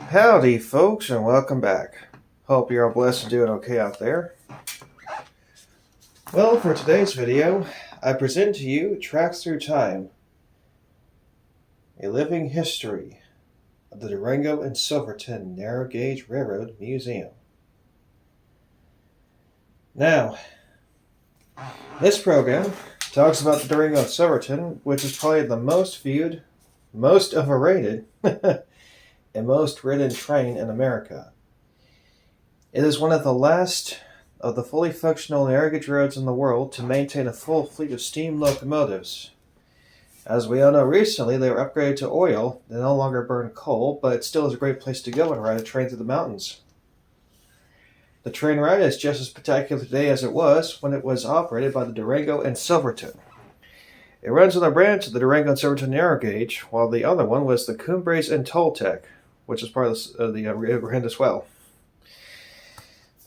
Howdy, folks, and welcome back. Hope you're all blessed and doing okay out there. Well, for today's video, I present to you Tracks Through Time, a living history of the Durango and Silverton Narrow Gauge Railroad Museum. Now, this program talks about the Durango and Silverton, which is probably the most viewed, most overrated, and most ridden train in America. It is one of the last of the fully functional narrow gauge roads in the world to maintain a full fleet of steam locomotives. As we all know, recently they were upgraded to oil. They no longer burn coal, but it still is a great place to go and ride a train through the mountains. The train ride is just as spectacular today as it was when it was operated by the Durango and Silverton. It runs on the branch of the Durango and Silverton narrow gauge, while the other one was the Cumbres and Toltec, which is part of the Rio Grande as well.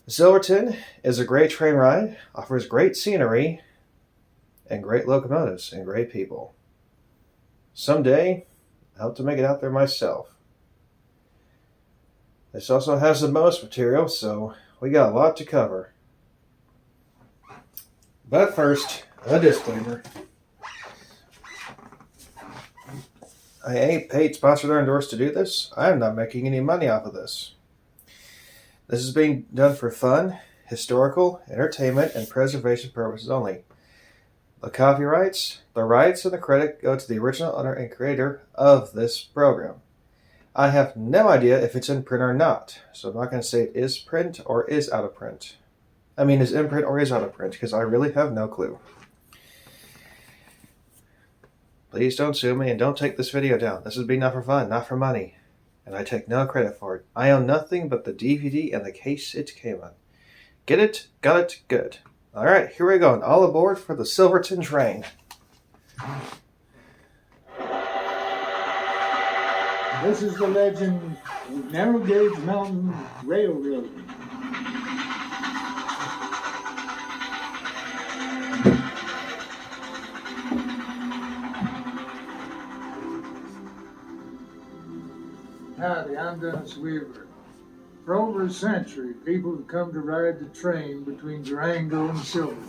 Silverton is a great train ride, offers great scenery, and great locomotives, and great people. Someday, I hope to make it out there myself. This also has the most material, so we got a lot to cover. But first, a disclaimer. I ain't paid, sponsored, or endorsed to do this. I am not making any money off of this. This is being done for fun, historical, entertainment, and preservation purposes only. The copyrights, the rights, and the credit go to the original owner and creator of this program. I have no idea if it's in print or not, so I'm not going to say it is print or is out of print. Is in print or is out of print, because I really have no clue. Please don't sue me and don't take this video down. This is being done for fun, not for money. And I take no credit for it. I own nothing but the DVD and the case it came on. Get it? Got it? Good. Alright, here we go. And all aboard for the Silverton train. This is the legend of Narrow Gauge Mountain Railroad. Howdy, I'm Dennis Weaver. For over a century, people have come to ride the train between Durango and Silverton.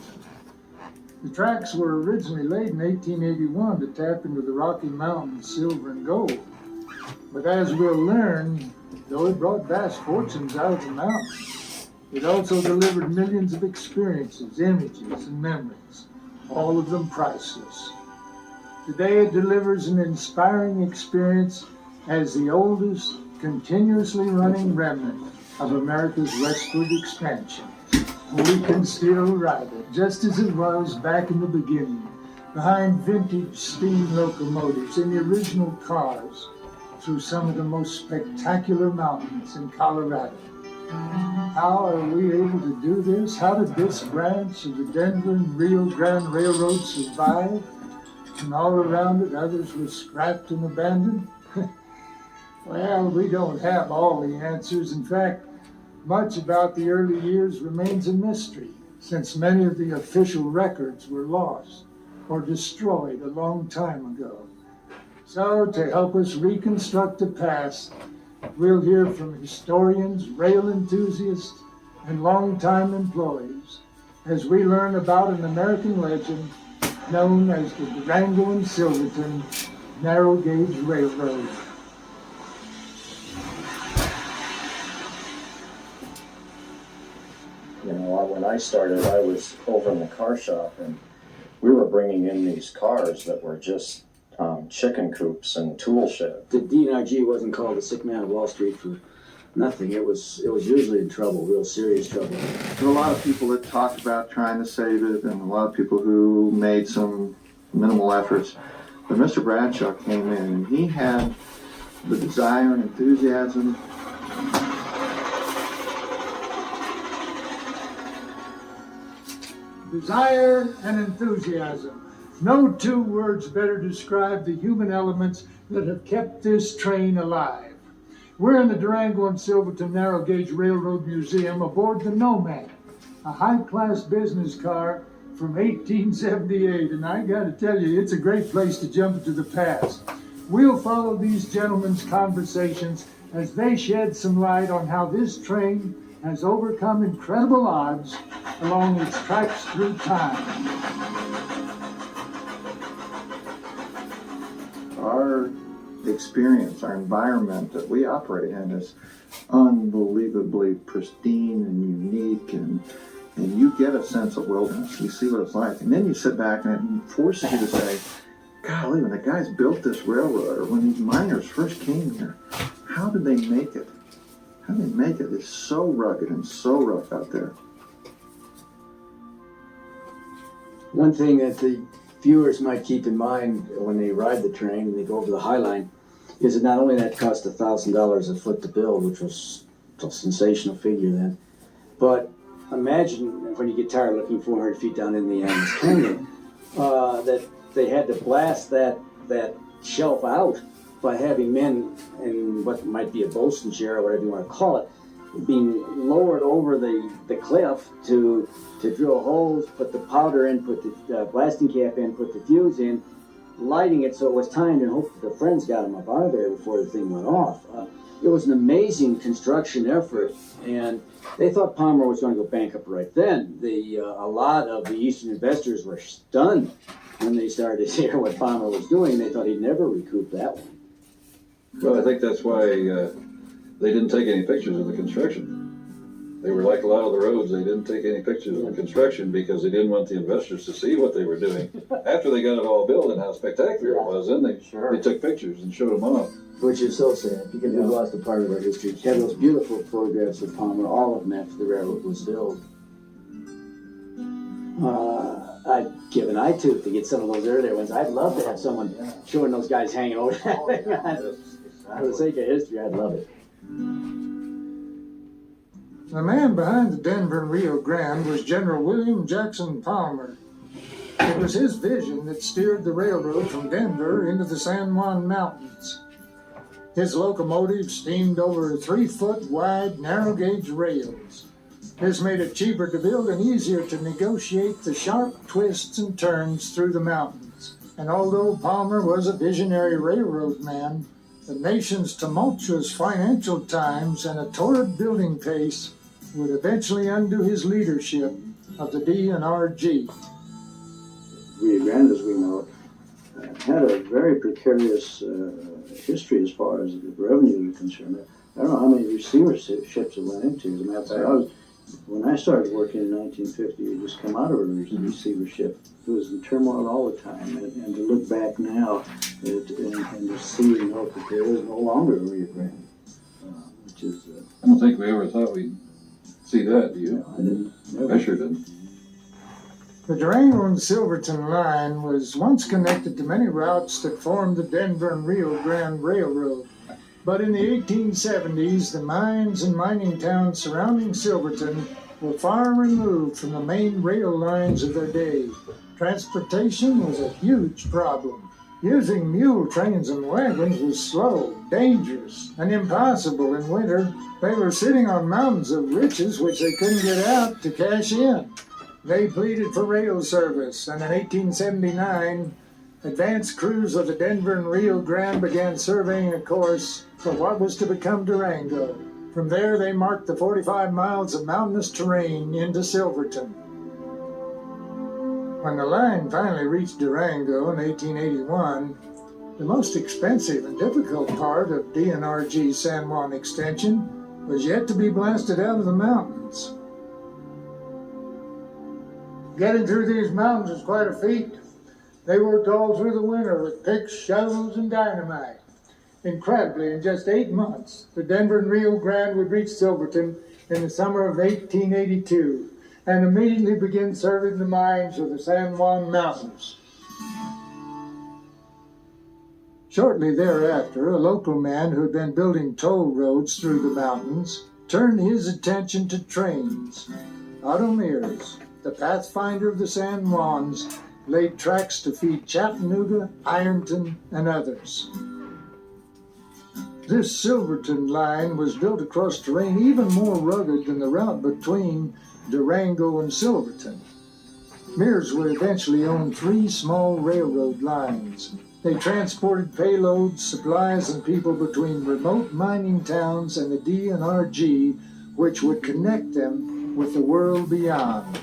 The tracks were originally laid in 1881 to tap into the Rocky Mountains' silver and gold. But as we'll learn, though it brought vast fortunes out of the mountains, it also delivered millions of experiences, images, and memories, all of them priceless. Today it delivers an inspiring experience as the oldest continuously running remnant of America's westward expansion. We can still ride it, just as it was back in the beginning, behind vintage steam locomotives and the original cars, through some of the most spectacular mountains in Colorado. How are we able to do this? How did this branch of the Denver and Rio Grande Railroad survive? And all around it, others were scrapped and abandoned? Well, we don't have all the answers. In fact, much about the early years remains a mystery, since many of the official records were lost or destroyed a long time ago. So, to help us reconstruct the past, we'll hear from historians, rail enthusiasts, and longtime employees as we learn about an American legend known as the Durango and Silverton Narrow Gauge Railroad. When I started, I was over in the car shop, and we were bringing in these cars that were just chicken coops and tool sheds. The DNRG wasn't called the sick man of Wall Street for nothing. It was usually in trouble, real serious trouble. There were a lot of people that talked about trying to save it, and a lot of people who made some minimal efforts. But Mr. Bradshaw came in, and he had the desire and enthusiasm. Desire and enthusiasm. No two words better describe the human elements that have kept this train alive. We're in the Durango and Silverton Narrow Gauge Railroad Museum aboard the Nomad, a high-class business car from 1878, and I gotta tell you, it's a great place to jump into the past. We'll follow these gentlemen's conversations as they shed some light on how this train has overcome incredible odds along its tracks through time. Our experience, our environment that we operate in is unbelievably pristine and unique, and you get a sense of wilderness. You see what it's like, and then you sit back and it forces you to say, golly, when the guys built this railroad, or when these miners first came here, how did they make it? How did they make it? It's so rugged and so rough out there. One thing that the viewers might keep in mind when they ride the train and they go over the High Line is that not only that cost $1,000 a foot to build, which was a sensational figure then, but imagine when you get tired looking 400 feet down in the Animas Canyon, that they had to blast that shelf out by having men in what might be a bosun chair or whatever you want to call it, being lowered over the cliff to drill holes, put the powder in, put the blasting cap in, put the fuse in, lighting it so it was timed, and hope that the friends got them up out of there before the thing went off. It was an amazing construction effort, and they thought Palmer was going to go bankrupt right then. A lot of the Eastern investors were stunned when they started to hear what Palmer was doing. They thought he'd never recoup that one. Well, I think that's why they didn't take any pictures of the construction. They were like a lot of the roads, they didn't take any pictures of the construction because they didn't want the investors to see what they were doing. After they got it all built and how spectacular it was, then they took pictures and showed them off. Which is so sad, because we've lost a part of our history. You have those beautiful photographs of Palmer, all of them after the railroad was built. I'd give an eye tooth to get some of those earlier ones. I'd love to have someone showing those guys hanging over that thing. For the sake of history, I'd love it. The man behind the Denver and Rio Grande was General William Jackson Palmer. It was his vision that steered the railroad from Denver into the San Juan Mountains. His locomotive steamed over 3-foot wide narrow gauge rails. This made it cheaper to build and easier to negotiate the sharp twists and turns through the mountains. And although Palmer was a visionary railroad man, the nation's tumultuous financial times and a torrid building pace would eventually undo his leadership of the D&RG. Rio Grande, as we know it, had a very precarious history as far as the revenue is concerned. I don't know how many receiverships it went into. As a matter of fact, when I started working in 1950, we just come out of a receivership. It was in turmoil all the time. And to look back now and to see and note that there is no longer a Rio Grande, which is... I don't think we ever thought we'd see that, do you? I didn't. I sure didn't. The Durango and Silverton line was once connected to many routes that formed the Denver and Rio Grande Railroad. But in the 1870s, the mines and mining towns surrounding Silverton were far removed from the main rail lines of their day. Transportation was a huge problem. Using mule trains and wagons was slow, dangerous, and impossible in winter. They were sitting on mountains of riches which they couldn't get out to cash in. They pleaded for rail service, and in 1879, advance crews of the Denver and Rio Grande began surveying a course for what was to become Durango. From there, they marked the 45 miles of mountainous terrain into Silverton. When the line finally reached Durango in 1881, the most expensive and difficult part of D&RG's San Juan extension was yet to be blasted out of the mountains. Getting through these mountains was quite a feat. They worked all through the winter with picks, shovels, and dynamite. Incredibly, in just 8 months, the Denver and Rio Grande would reach Silverton in the summer of 1882 and immediately begin serving the mines of the San Juan Mountains. Shortly thereafter, a local man who had been building toll roads through the mountains turned his attention to trains. Otto Mears, the pathfinder of the San Juans, laid tracks to feed Chattanooga, Ironton, and others. This Silverton line was built across terrain even more rugged than the route between Durango and Silverton. Mears would eventually own 3 small railroad lines, They transported payloads, supplies, and people between remote mining towns and the DNRG, which would connect them with the world beyond.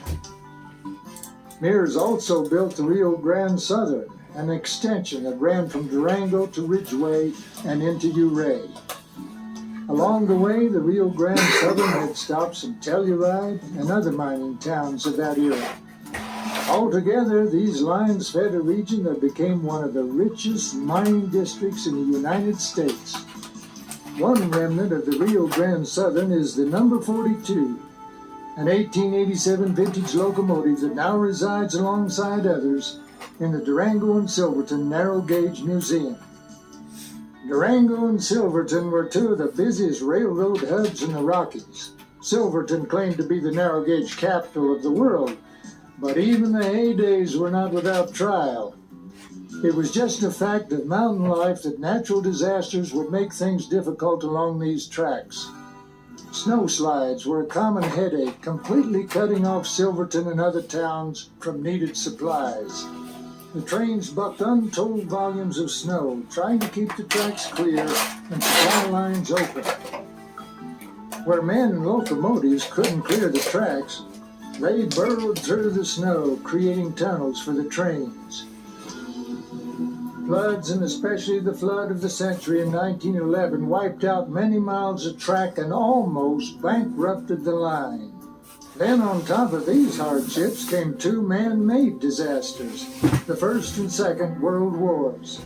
Mears also built the Rio Grande Southern, an extension that ran from Durango to Ridgeway and into Ouray. Along the way, the Rio Grande Southern had stops in Telluride and other mining towns of that era. Altogether, these lines fed a region that became one of the richest mining districts in the United States. One remnant of the Rio Grande Southern is the number 42, an 1887 vintage locomotive that now resides alongside others in the Durango and Silverton Narrow Gauge Museum. Durango and Silverton were two of the busiest railroad hubs in the Rockies. Silverton claimed to be the narrow gauge capital of the world, but even the heydays were not without trial. It was just a fact of mountain life that natural disasters would make things difficult along these tracks. Snowslides were a common headache, completely cutting off Silverton and other towns from needed supplies. The trains bucked untold volumes of snow, trying to keep the tracks clear and supply lines open. Where men and locomotives couldn't clear the tracks, they burrowed through the snow, creating tunnels for the trains. Floods, and especially the flood of the century in 1911, wiped out many miles of track and almost bankrupted the line. Then on top of these hardships came two man-made disasters, the First and Second World Wars.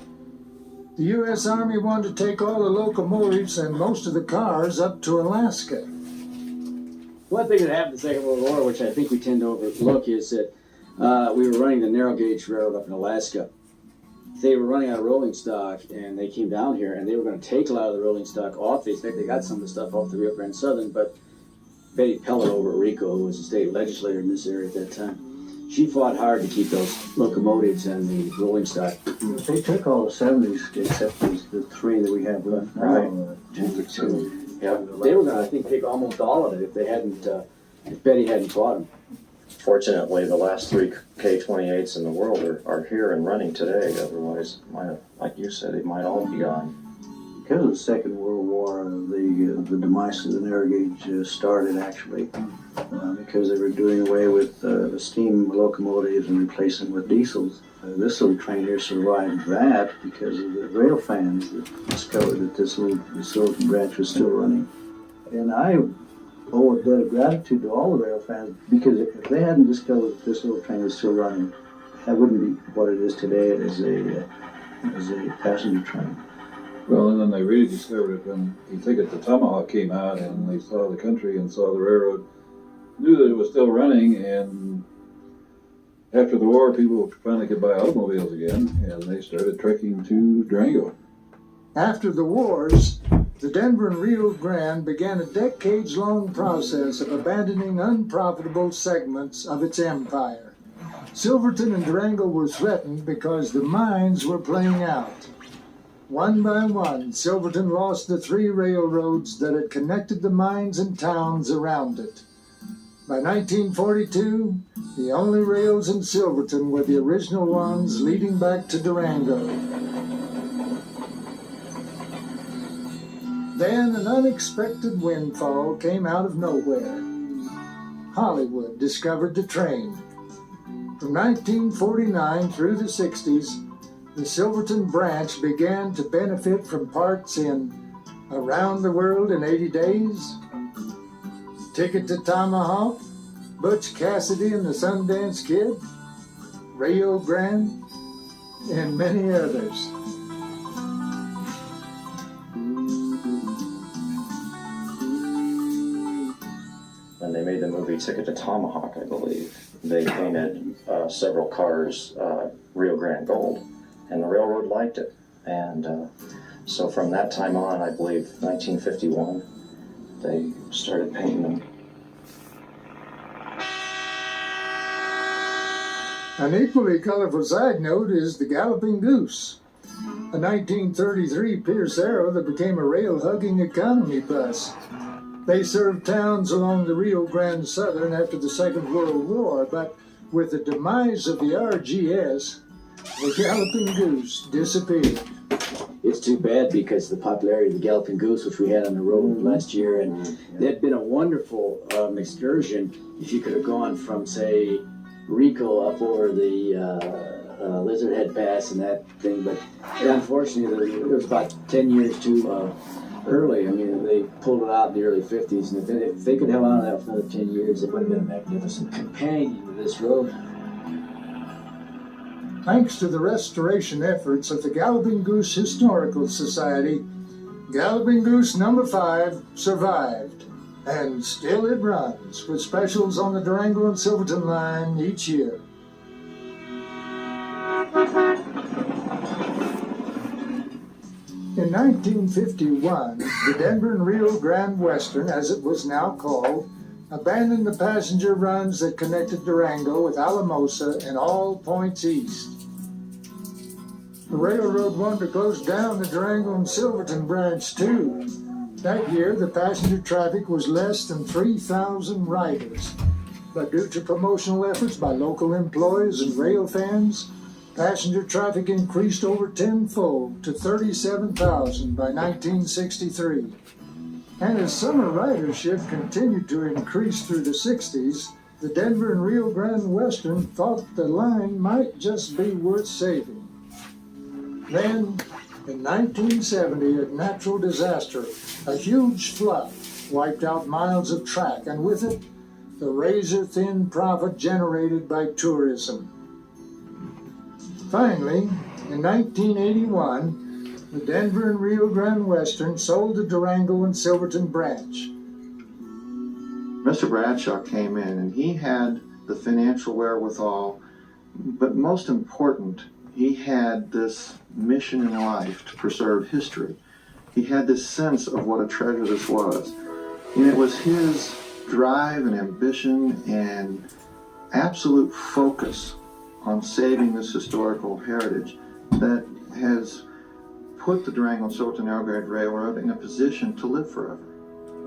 The U.S. Army wanted to take all the locomotives and most of the cars up to Alaska. One thing that happened in the Second World War, which I think we tend to overlook, is that we were running the narrow gauge railroad up in Alaska. They were running out of rolling stock, and they came down here, and they were going to take a lot of the rolling stock off. They expect they got some of the stuff off the Rio Grande Southern, but Betty Pellet over at Rico, who was a state legislator in this area at that time, she fought hard to keep those locomotives and the rolling stock. They took all the 70s except the three that we have left now. Right. Yeah, they were going to, I think, take almost all of it if they hadn't, if Betty hadn't fought them. Fortunately, the last three K-28s in the world are here and running today. Otherwise, might have, like you said, it might all be gone. Because of the Second World War, the demise of the narrow gauge started actually because they were doing away with the steam locomotives and replacing them with diesels. This little train here survived that because of the rail fans that discovered that the Silverton branch was still running. And I owe a debt of gratitude to all the rail fans, because if they hadn't discovered that this little train was still running, that wouldn't be what it is today as a passenger train. Well, and then they really discovered it when you think the Tomahawk came out and they saw the country and saw the railroad, knew that it was still running, and after the war, people finally could buy automobiles again, and they started trekking to Durango. After the wars, the Denver and Rio Grande began a decades-long process of abandoning unprofitable segments of its empire. Silverton and Durango were threatened because the mines were playing out. One by one, Silverton lost the three railroads that had connected the mines and towns around it. By 1942, the only rails in Silverton were the original ones leading back to Durango. Then an unexpected windfall came out of nowhere. Hollywood discovered the train. From 1949 through the 60s, the Silverton branch began to benefit from parts in Around the World in 80 Days, Ticket to Tomahawk, Butch Cassidy and the Sundance Kid, Rio Grande, and many others. When they made the movie Ticket to Tomahawk, I believe, they painted several cars Rio Grande Gold, and the railroad liked it. And so from that time on, I believe 1951, they started painting them. An equally colorful side note is the Galloping Goose, a 1933 Pierce Arrow that became a rail-hugging economy bus. They served towns along the Rio Grande Southern after the Second World War, but with the demise of the RGS, The Galloping Goose disappeared. It's too bad because the popularity of the Galloping Goose, which we had on the road last year, and it had been a wonderful excursion if you could have gone from, say, Rico up over the Lizard Head Pass and that thing, but unfortunately it was about 10 years too early. I mean, they pulled it out in the early 50s, and if they could have held on to that for another 10 years, it would have been a magnificent companion to this road. Thanks to the restoration efforts of the Galloping Goose Historical Society, Galloping Goose number 5 survived, and still it runs with specials on the Durango and Silverton line each year. In 1951, the Denver and Rio Grande Western, as it was now called, abandoned the passenger runs that connected Durango with Alamosa and all points east. The railroad wanted to close down the Durango and Silverton branch too. That year, the passenger traffic was less than 3,000 riders, but due to promotional efforts by local employees and rail fans, passenger traffic increased over tenfold to 37,000 by 1963. And as summer ridership continued to increase through the 60s, the Denver and Rio Grande Western thought the line might just be worth saving. Then, in 1970, a natural disaster, a huge flood, wiped out miles of track, and with it, the razor-thin profit generated by tourism. Finally, in 1981, the Denver and Rio Grande Western sold the Durango and Silverton branch. Mr. Bradshaw came in and he had the financial wherewithal, but most important, he had this mission in life to preserve history. He had this sense of what a treasure this was. And it was his drive and ambition and absolute focus on saving this historical heritage that has put the Durango and Silverton Railroad Railroad in a position to live forever.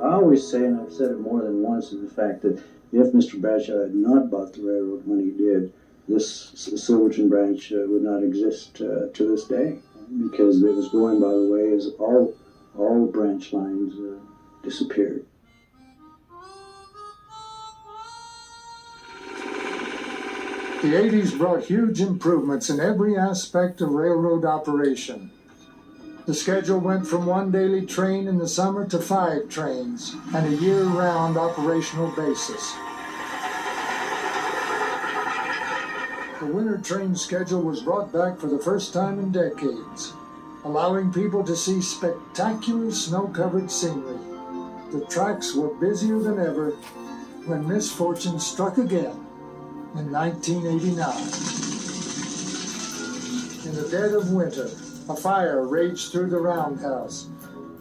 I always say, and I've said it more than once, is the fact that if Mr. Bradshaw had not bought the railroad when he did, this Silverton branch would not exist to this day, because it was going by the way as all branch lines disappeared. The 80s brought huge improvements in every aspect of railroad operation. The schedule went from one daily train in the summer to 5 trains and a year-round operational basis. The winter train schedule was brought back for the first time in decades, allowing people to see spectacular snow-covered scenery. The tracks were busier than ever when misfortune struck again in 1989. In the dead of winter, a fire raged through the roundhouse.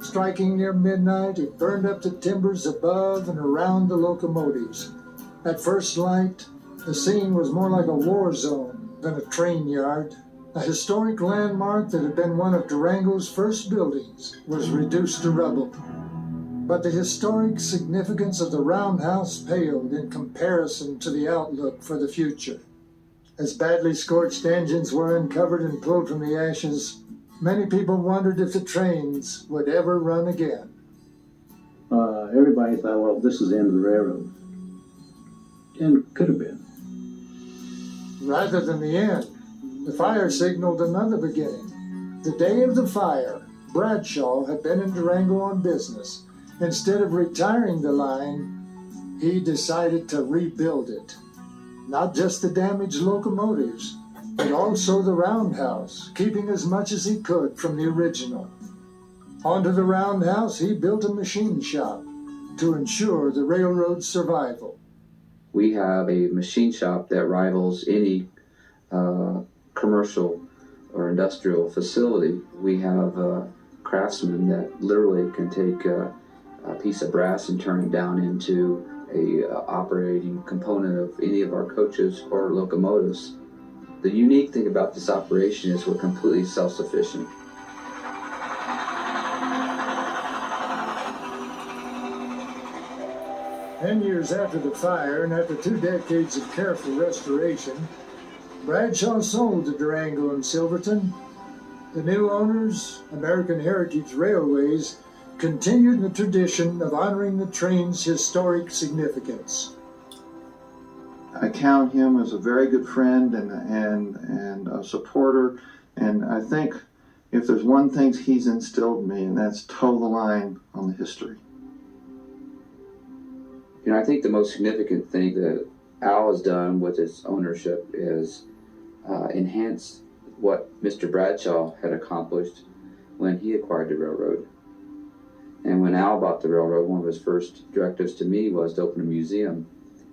Striking near midnight, it burned up the timbers above and around the locomotives. At first light, the scene was more like a war zone than a train yard. A historic landmark that had been one of Durango's first buildings was reduced to rubble. But the historic significance of the roundhouse paled in comparison to the outlook for the future. As badly scorched engines were uncovered and pulled from the ashes, many people wondered if the trains would ever run again. Everybody thought, well, this is the end of the railroad. And could have been. Rather than the end, the fire signaled another beginning. The day of the fire, Bradshaw had been in Durango on business. Instead of retiring the line, he decided to rebuild it. Not just the damaged locomotives, but also the roundhouse, keeping as much as he could from the original. Onto the roundhouse, he built a machine shop to ensure the railroad's survival. We have a machine shop that rivals any commercial or industrial facility. We have craftsmen that literally can take a piece of brass and turn it down into a operating component of any of our coaches or locomotives. The unique thing about this operation is we're completely self-sufficient. "10 years after the fire and after 2 decades of careful restoration, Bradshaw sold to Durango and Silverton. The new owners, American Heritage Railways, continued the tradition of honoring the train's historic significance. I count him as a very good friend and a supporter, and I think if there's one thing he's instilled in me, and that's toe the line on the history. You know, I think the most significant thing that Al has done with his ownership is enhance what Mr. Bradshaw had accomplished when he acquired the railroad. And when Al bought the railroad, one of his first directives to me was to open a museum.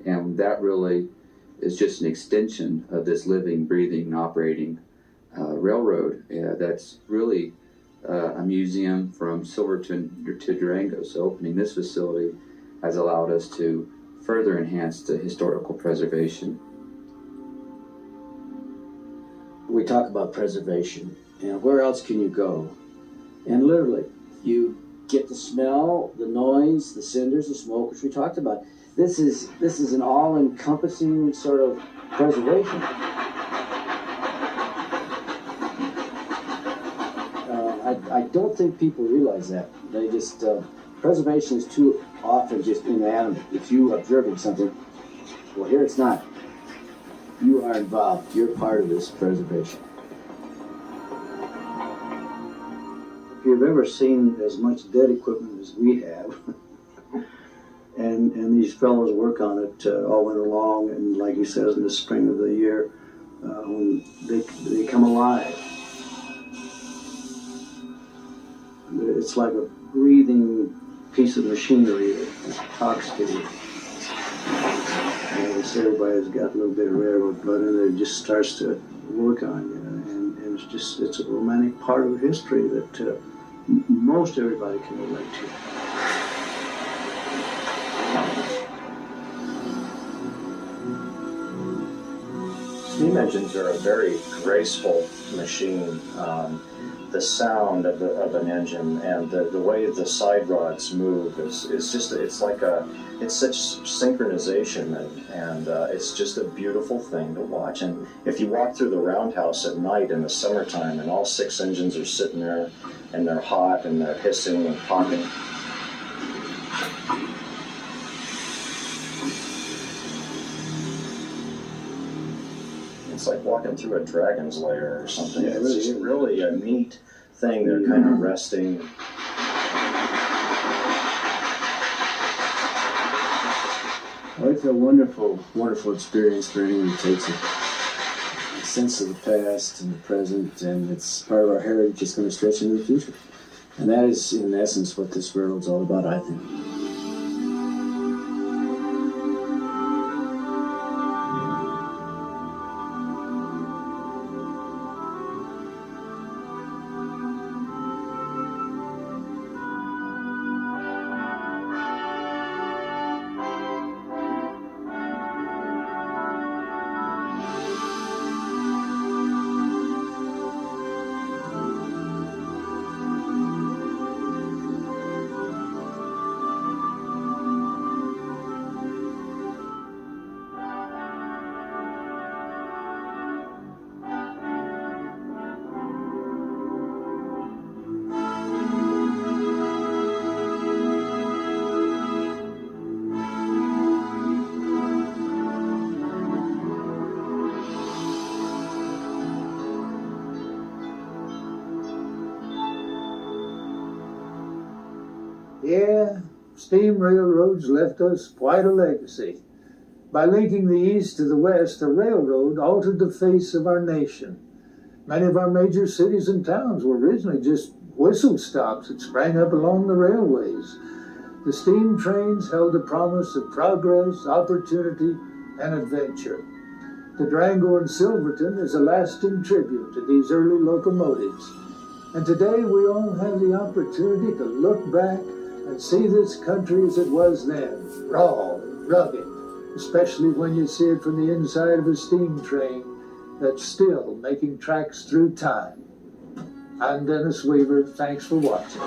And that really is just an extension of this living, breathing, operating railroad. That's really a museum from Silverton to Durango. So opening this facility has allowed us to further enhance the historical preservation. We talk about preservation, and where else can you go? And literally, you get the smell, the noise, the cinders, the smoke, which we talked about. This is an all-encompassing sort of preservation. I don't think people realize that. They just preservation is too often just inanimate. If you observing something, well, here it's not. You are involved. You're part of this preservation. If you've ever seen as much dead equipment as we have, and these fellows work on it all winter long, and like he says, in the spring of the year, when they come alive. It's like a breathing piece of machinery that talks to you. And so everybody's got a little bit of railroad blood in there. It just starts to work on you, and it's a romantic part of history that most everybody can relate to. Steam engines are a very graceful machine. The sound of an engine and the way the side rods move is just, it's such synchronization, and it's just a beautiful thing to watch. And if you walk through the roundhouse at night in the summertime and all 6 engines are sitting there and they're hot and they're hissing and popping, it's like walking through a dragon's lair or something. Yeah, it's just really a neat thing. They're kind of resting. Well, it's a wonderful, wonderful experience for anyone who takes it. A sense of the past and the present, and it's part of our heritage. It's going to stretch into the future. And that is, in essence, what this railroad's all about, I think. Yeah, steam railroads left us quite a legacy. By linking the east to the west, the railroad altered the face of our nation. Many of our major cities and towns were originally just whistle stops that sprang up along the railways. The steam trains held the promise of progress, opportunity, and adventure. The Durango and Silverton is a lasting tribute to these early locomotives. And today we all have the opportunity to look back and see this country as it was then, raw, rugged, especially when you see it from the inside of a steam train that's still making tracks through time. I'm Dennis Weaver. Thanks for watching.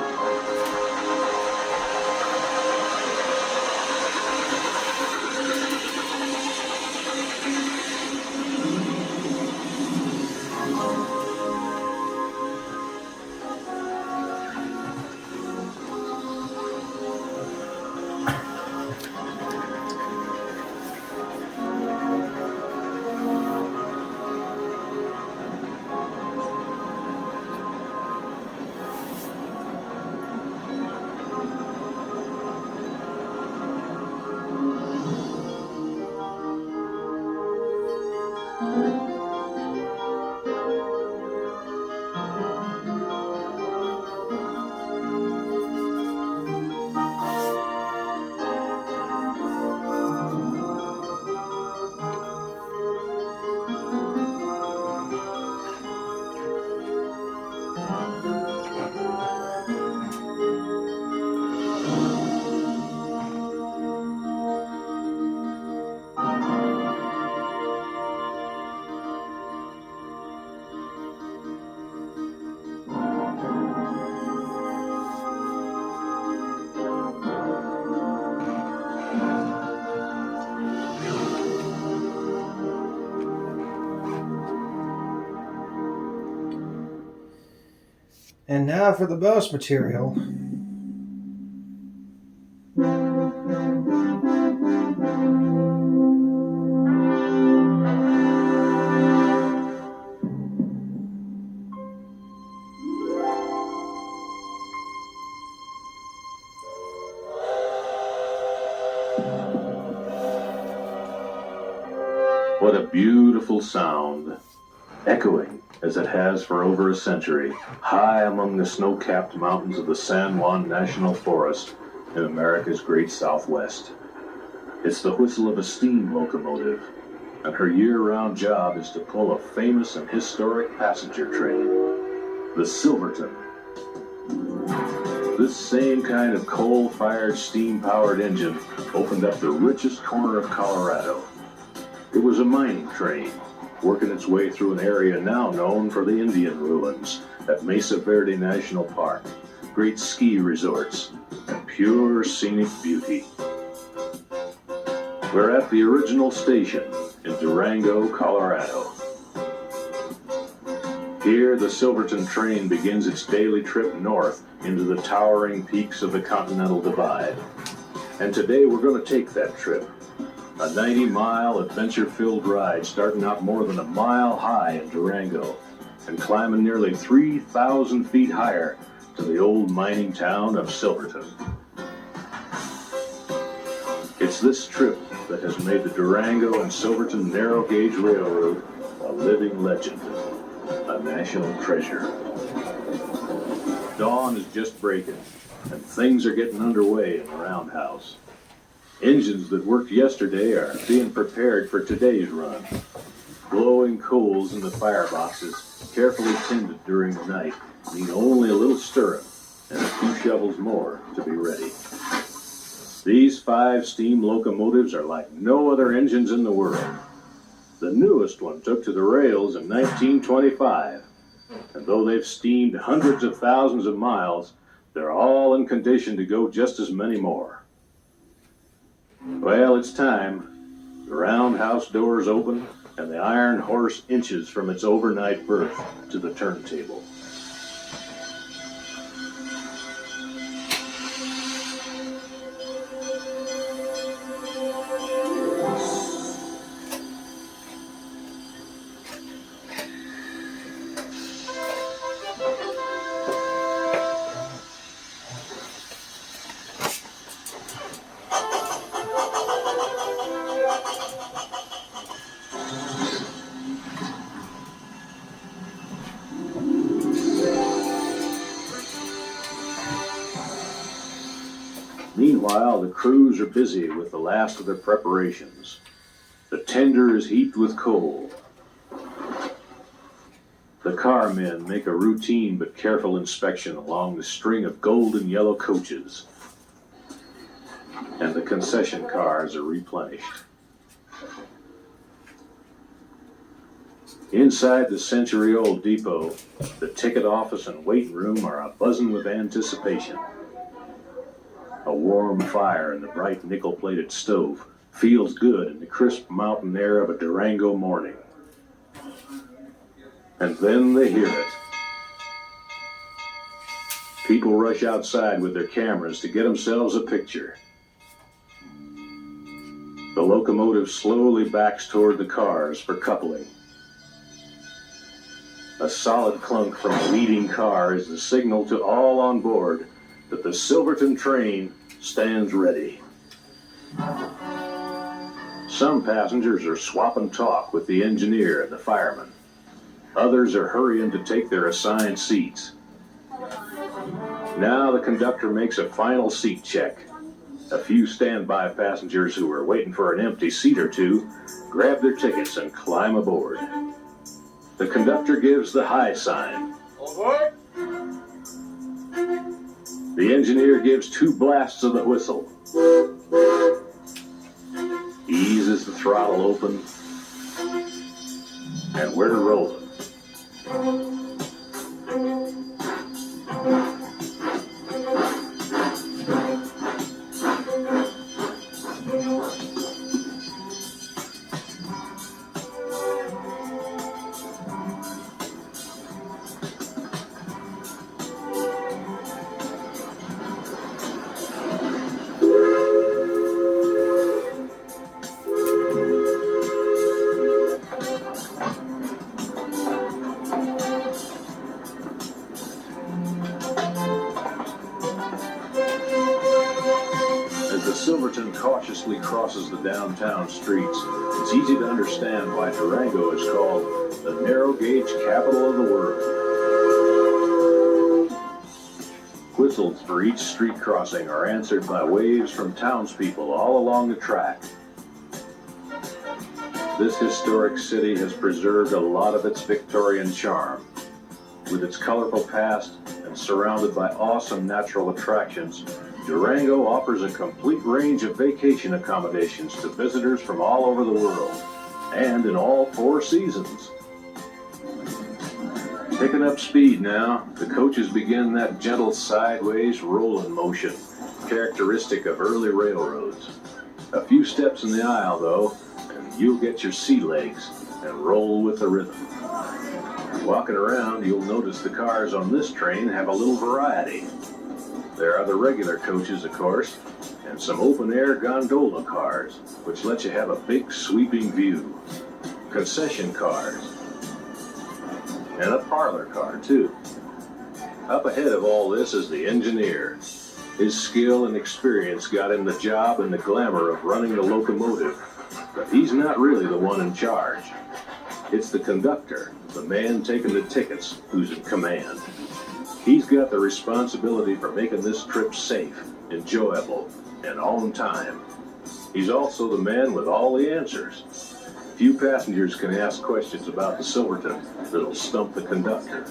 And now for the bonus material. What a beautiful sound, echoing as it has for over a century, high among the snow-capped mountains of the San Juan National Forest in America's great Southwest. It's the whistle of a steam locomotive, and her year-round job is to pull a famous and historic passenger train, the Silverton. This same kind of coal-fired, steam-powered engine opened up the richest corner of Colorado. It was a mining train, working its way through an area now known for the Indian ruins at Mesa Verde National Park, great ski resorts, and pure scenic beauty. We're at the original station in Durango, Colorado. Here, the Silverton train begins its daily trip north into the towering peaks of the Continental Divide. And today we're going to take that trip. A 90-mile adventure-filled ride starting out more than a mile high in Durango and climbing nearly 3,000 feet higher to the old mining town of Silverton. It's this trip that has made the Durango and Silverton narrow gauge railroad a living legend, a national treasure. Dawn is just breaking and things are getting underway in the roundhouse. Engines that worked yesterday are being prepared for today's run. Glowing coals in the fireboxes, carefully tended during the night, need only a little stirring and a few shovels more to be ready. These 5 steam locomotives are like no other engines in the world. The newest one took to the rails in 1925, and though they've steamed hundreds of thousands of miles, they're all in condition to go just as many more. Well, it's time. The roundhouse doors open, and the iron horse inches from its overnight berth to the turntable. Meanwhile, the crews are busy with the last of their preparations. The tender is heaped with coal. The car men make a routine but careful inspection along the string of golden yellow coaches. And the concession cars are replenished. Inside the century-old depot, the ticket office and waiting room are a-buzzing with anticipation. A warm fire in the bright nickel-plated stove feels good in the crisp mountain air of a Durango morning. And then they hear it. People rush outside with their cameras to get themselves a picture. The locomotive slowly backs toward the cars for coupling. A solid clunk from a leading car is the signal to all on board that the Silverton train stands ready. Some passengers are swapping talk with the engineer and the fireman. Others are hurrying to take their assigned seats. Now the conductor makes a final seat check. A few standby passengers who are waiting for an empty seat or two grab their tickets and climb aboard. The conductor gives the high sign. Aboard! The engineer gives 2 blasts of the whistle. Eases the throttle open. And we're rolling. Silverton cautiously crosses the downtown streets, it's easy to understand why Durango is called the narrow gauge capital of the world. Whistles for each street crossing are answered by waves from townspeople all along the track. This historic city has preserved a lot of its Victorian charm. With its colorful past and surrounded by awesome natural attractions, Durango offers a complete range of vacation accommodations to visitors from all over the world, and in all 4 seasons. Picking up speed now, the coaches begin that gentle sideways rolling motion, characteristic of early railroads. A few steps in the aisle, though, and you'll get your sea legs and roll with the rhythm. Walking around, you'll notice the cars on this train have a little variety. There are the regular coaches, of course, and some open-air gondola cars, which let you have a big sweeping view. Concession cars, and a parlor car, too. Up ahead of all this is the engineer. His skill and experience got him the job and the glamour of running the locomotive, but he's not really the one in charge. It's the conductor, the man taking the tickets, who's in command. He's got the responsibility for making this trip safe, enjoyable, and on time. He's also the man with all the answers. Few passengers can ask questions about the Silverton that'll stump the conductor.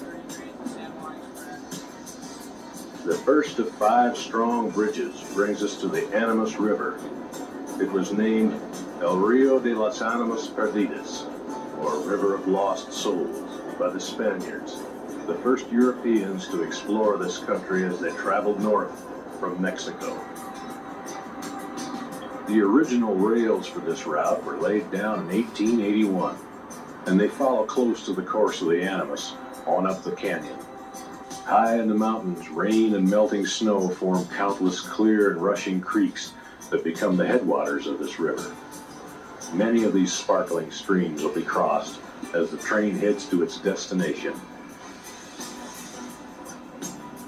The first of 5 strong bridges brings us to the Animas River. It was named El Rio de las Animas Perdidas, or River of Lost Souls, by the Spaniards, the first Europeans to explore this country as they traveled north from Mexico. The original rails for this route were laid down in 1881, and they follow close to the course of the Animas on up the canyon. High in the mountains, rain and melting snow form countless clear and rushing creeks that become the headwaters of this river. Many of these sparkling streams will be crossed as the train heads to its destination.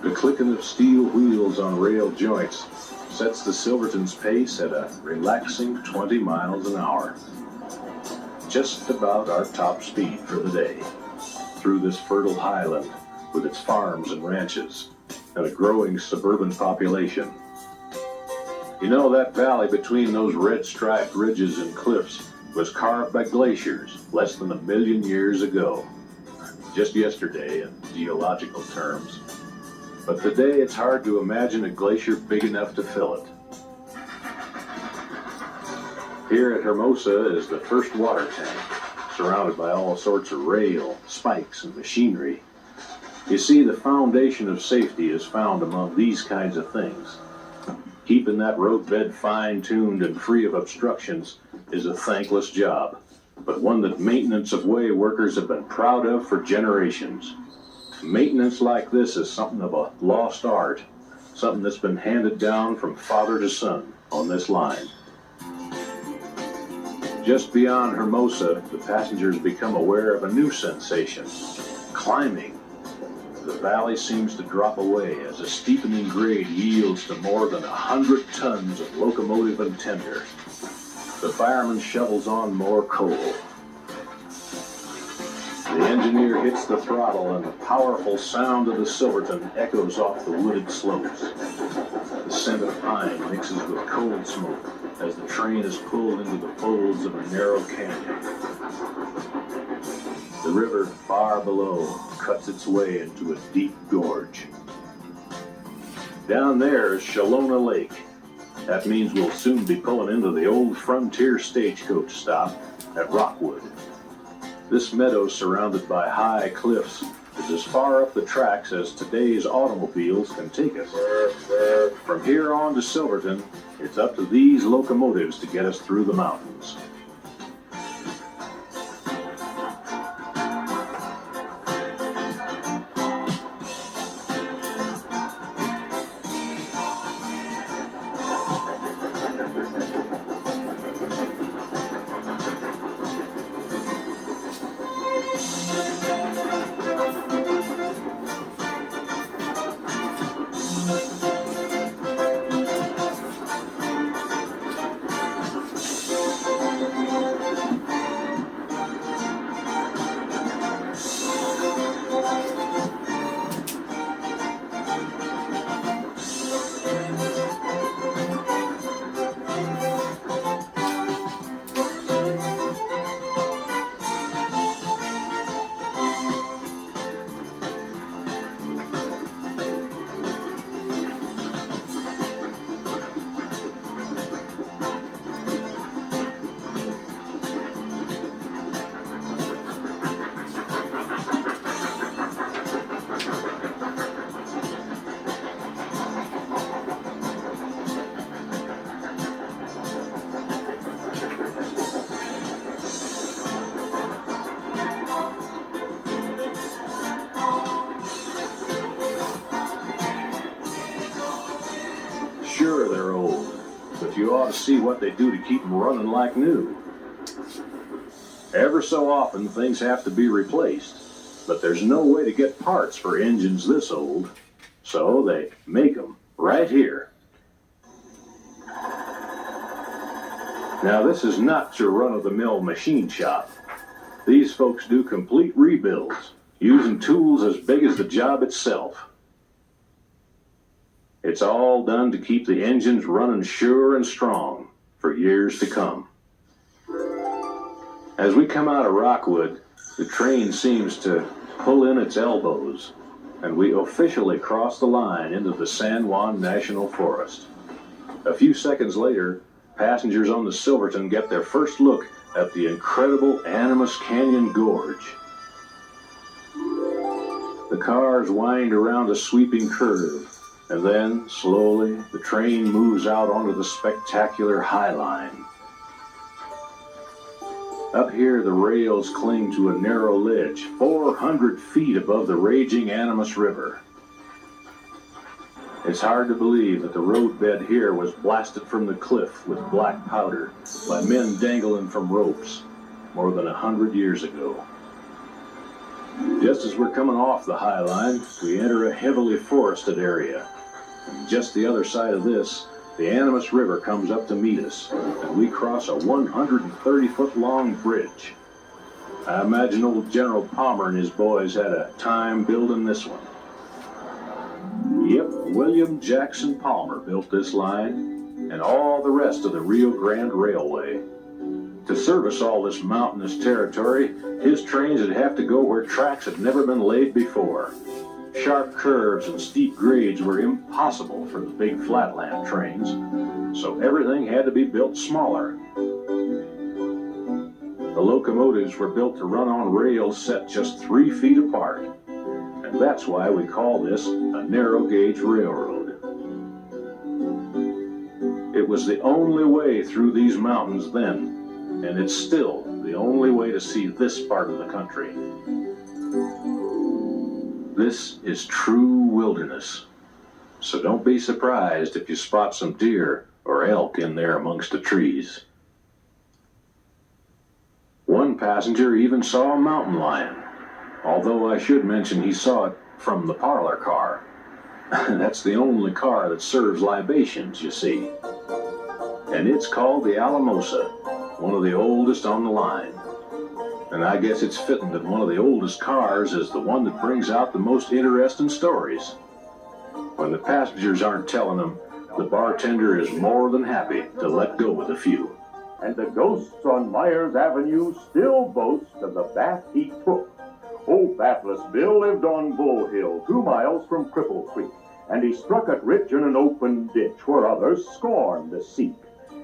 The clicking of steel wheels on rail joints sets the Silverton's pace at a relaxing 20 miles an hour. Just about our top speed for the day, through this fertile highland with its farms and ranches and a growing suburban population. You know, that valley between those red-striped ridges and cliffs was carved by glaciers less than 1 million years ago. Just yesterday in geological terms. But today it's hard to imagine a glacier big enough to fill it. Here at Hermosa is the first water tank, surrounded by all sorts of rail, spikes, and machinery. You see, the foundation of safety is found among these kinds of things. Keeping that roadbed fine-tuned and free of obstructions is a thankless job, but one that maintenance of way workers have been proud of for generations. Maintenance like this is something of a lost art, something that's been handed down from father to son on this line. Just beyond Hermosa, the passengers become aware of a new sensation, climbing. The valley seems to drop away as a steepening grade yields to more than 100 tons of locomotive and tender. The fireman shovels on more coal. The engineer hits the throttle and the powerful sound of the Silverton echoes off the wooded slopes. The scent of pine mixes with cold smoke as the train is pulled into the folds of a narrow canyon. The river far below cuts its way into a deep gorge. Down there is Shalona Lake. That means we'll soon be pulling into the old frontier stagecoach stop at Rockwood. This meadow, surrounded by high cliffs, is as far up the tracks as today's automobiles can take us. From here on to Silverton, it's up to these locomotives to get us through the mountains. Sure, they're old, but you ought to see what they do to keep them running like new. Ever so often, things have to be replaced, but there's no way to get parts for engines this old, so they make them right here. Now, this is not your run-of-the-mill machine shop. These folks do complete rebuilds, using tools as big as the job itself. It's all done to keep the engines running sure and strong for years to come. As we come out of Rockwood, the train seems to pull in its elbows, and we officially cross the line into the San Juan National Forest. A few seconds later, passengers on the Silverton get their first look at the incredible Animas Canyon Gorge. The cars wind around a sweeping curve, and then, slowly, the train moves out onto the spectacular High Line. Up here, the rails cling to a narrow ledge 400 feet above the raging Animas River. It's hard to believe that the roadbed here was blasted from the cliff with black powder by men dangling from ropes more than 100 years ago. Just as we're coming off the High Line, we enter a heavily forested area. And just the other side of this, the Animas River comes up to meet us, and we cross a 130-foot-long bridge. I imagine old General Palmer and his boys had a time building this one. Yep, William Jackson Palmer built this line, and all the rest of the Rio Grande Railway. To service all this mountainous territory, his trains would have to go where tracks had never been laid before. Sharp curves and steep grades were impossible for the big flatland trains, so everything had to be built smaller. The locomotives were built to run on rails set just 3 feet apart, and that's why we call this a narrow gauge railroad. It was the only way through these mountains then, and it's still the only way to see this part of the country. This is true wilderness, so don't be surprised if you spot some deer or elk in there amongst the trees. One passenger even saw a mountain lion, although I should mention he saw it from the parlor car. That's the only car that serves libations, you see. And it's called the Alamosa, one of the oldest on the line. And I guess it's fitting that one of the oldest cars is the one that brings out the most interesting stories. When the passengers aren't telling them, the bartender is more than happy to let go with a few. And the ghosts on Myers Avenue still boast of the bath he took. Old Bathless Bill lived on Bull Hill, 2 miles from Cripple Creek, and he struck it rich in an open ditch where others scorned to seek.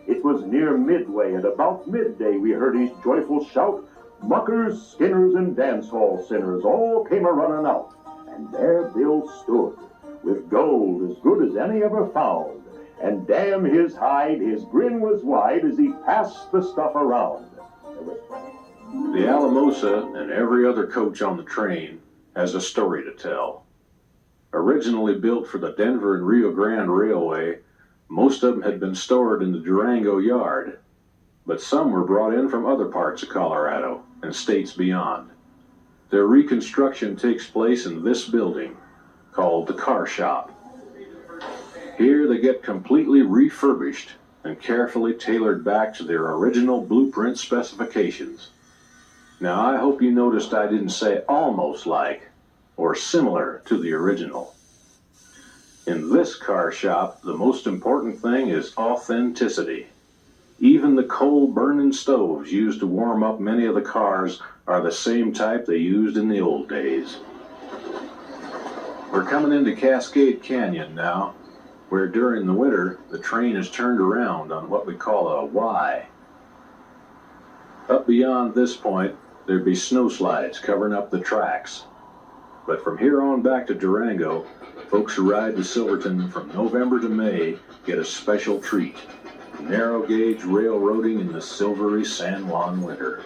It was near midway, at about midday we heard his joyful shout, muckers, skinners, and dance hall sinners all came a-running out, and there Bill stood, with gold as good as any ever found, and damn his hide, his grin was wide as he passed the stuff around. The Alamosa and every other coach on the train has a story to tell. Originally built for the Denver and Rio Grande Railway, most of them had been stored in the Durango yard, but some were brought in from other parts of Colorado and states beyond. Their reconstruction takes place in this building, called the car shop. Here they get completely refurbished and carefully tailored back to their original blueprint specifications. Now, I hope you noticed I didn't say almost like or similar to the original. In this car shop, the most important thing is authenticity. Even the coal-burning stoves used to warm up many of the cars are the same type they used in the old days. We're coming into Cascade Canyon now, where during the winter, the train is turned around on what we call a Y. Up beyond this point, there'd be snow slides covering up the tracks. But from here on back to Durango, folks who ride to Silverton from November to May get a special treat. Narrow gauge railroading in the silvery San Juan winter.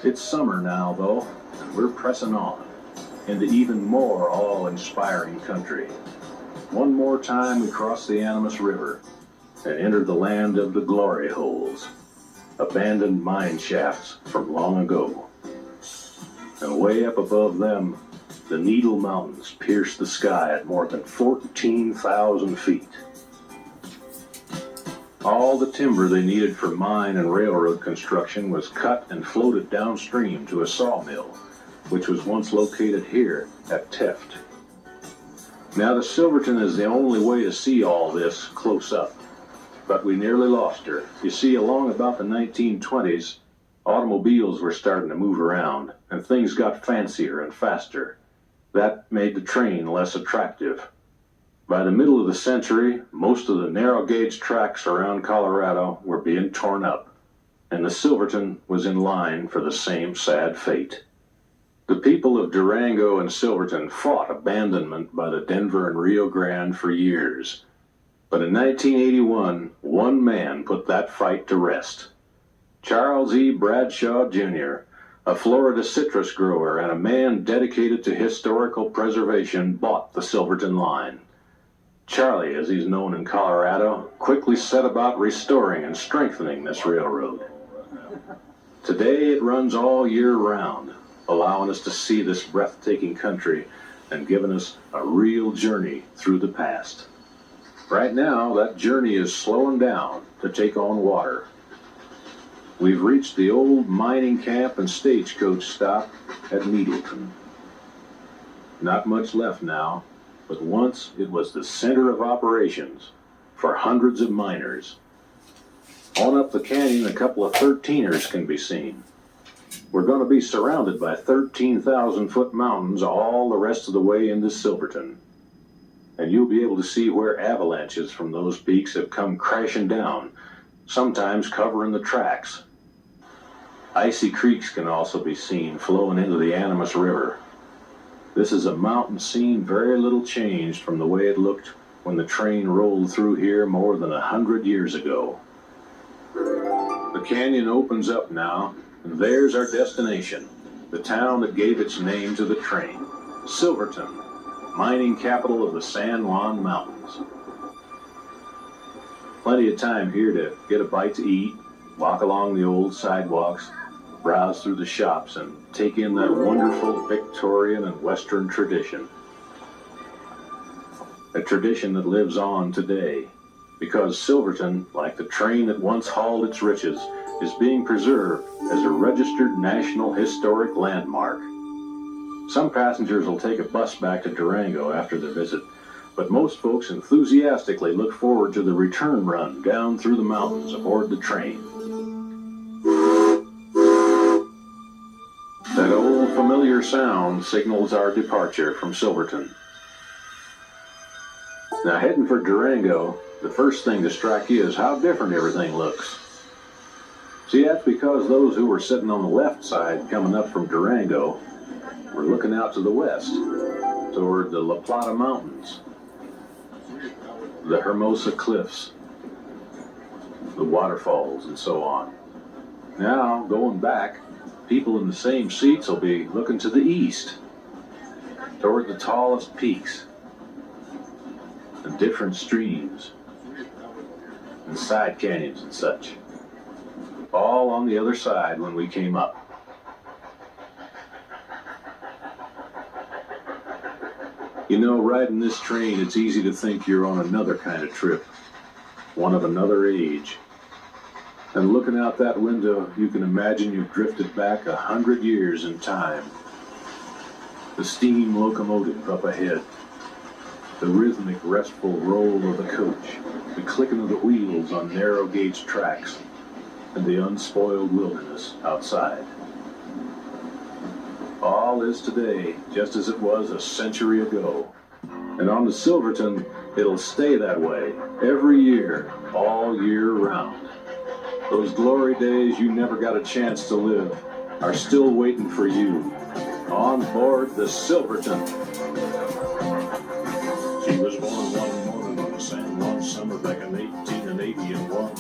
It's summer now, though, and we're pressing on into even more awe-inspiring country. One more time we cross the Animas River and enter the land of the glory holes, abandoned mine shafts from long ago. And way up above them, the Needle Mountains pierce the sky at more than 14,000 feet. All the timber they needed for mine and railroad construction was cut and floated downstream to a sawmill, which was once located here at Teft. Now the Silverton is the only way to see all this close up, but we nearly lost her. You see, along about the 1920s, automobiles were starting to move around, and things got fancier and faster. That made the train less attractive. By the middle of the century, most of the narrow gauge tracks around Colorado were being torn up, and the Silverton was in line for the same sad fate. The people of Durango and Silverton fought abandonment by the Denver and Rio Grande for years. But in 1981, one man put that fight to rest. Charles E. Bradshaw, Jr., a Florida citrus grower and a man dedicated to historical preservation, bought the Silverton line. Charlie, as he's known in Colorado, quickly set about restoring and strengthening this railroad. Today it runs all year round, allowing us to see this breathtaking country and giving us a real journey through the past. Right now, that journey is slowing down to take on water. We've reached the old mining camp and stagecoach stop at Needleton. Not much left now, but once it was the center of operations for hundreds of miners. On up the canyon, a couple of 13ers can be seen. We're going to be surrounded by 13,000-foot mountains all the rest of the way into Silverton. And you'll be able to see where avalanches from those peaks have come crashing down, sometimes covering the tracks. Icy creeks can also be seen flowing into the Animas River. This is a mountain scene very little changed from the way it looked when the train rolled through here more than 100 years ago. The canyon opens up now, and there's our destination, the town that gave its name to the train, Silverton, mining capital of the San Juan Mountains. Plenty of time here to get a bite to eat, walk along the old sidewalks, browse through the shops, and take in that wonderful Victorian and Western tradition. A tradition that lives on today, because Silverton, like the train that once hauled its riches, is being preserved as a registered National Historic Landmark. Some passengers will take a bus back to Durango after the visit, but most folks enthusiastically look forward to the return run down through the mountains aboard the train. That old familiar sound signals our departure from Silverton. Now, heading for Durango, the first thing to strike you is how different everything looks. See, that's because those who were sitting on the left side coming up from Durango were looking out to the west, toward the La Plata Mountains, the Hermosa Cliffs, the waterfalls, and so on. Now, going back, people in the same seats will be looking to the east, toward the tallest peaks, and different streams, and side canyons and such. All on the other side when we came up. You know, riding this train, it's easy to think you're on another kind of trip, one of another age. And looking out that window, you can imagine you've drifted back 100 years in time. The steam locomotive up ahead, the rhythmic, restful roll of the coach, the clicking of the wheels on narrow gauge tracks, and the unspoiled wilderness outside. All is today just as it was a century ago. And on the Silverton, it'll stay that way every year, all year round. Those glory days you never got a chance to live are still waiting for you on board the Silverton. She was born one morning in the San Juan summer back in 1881.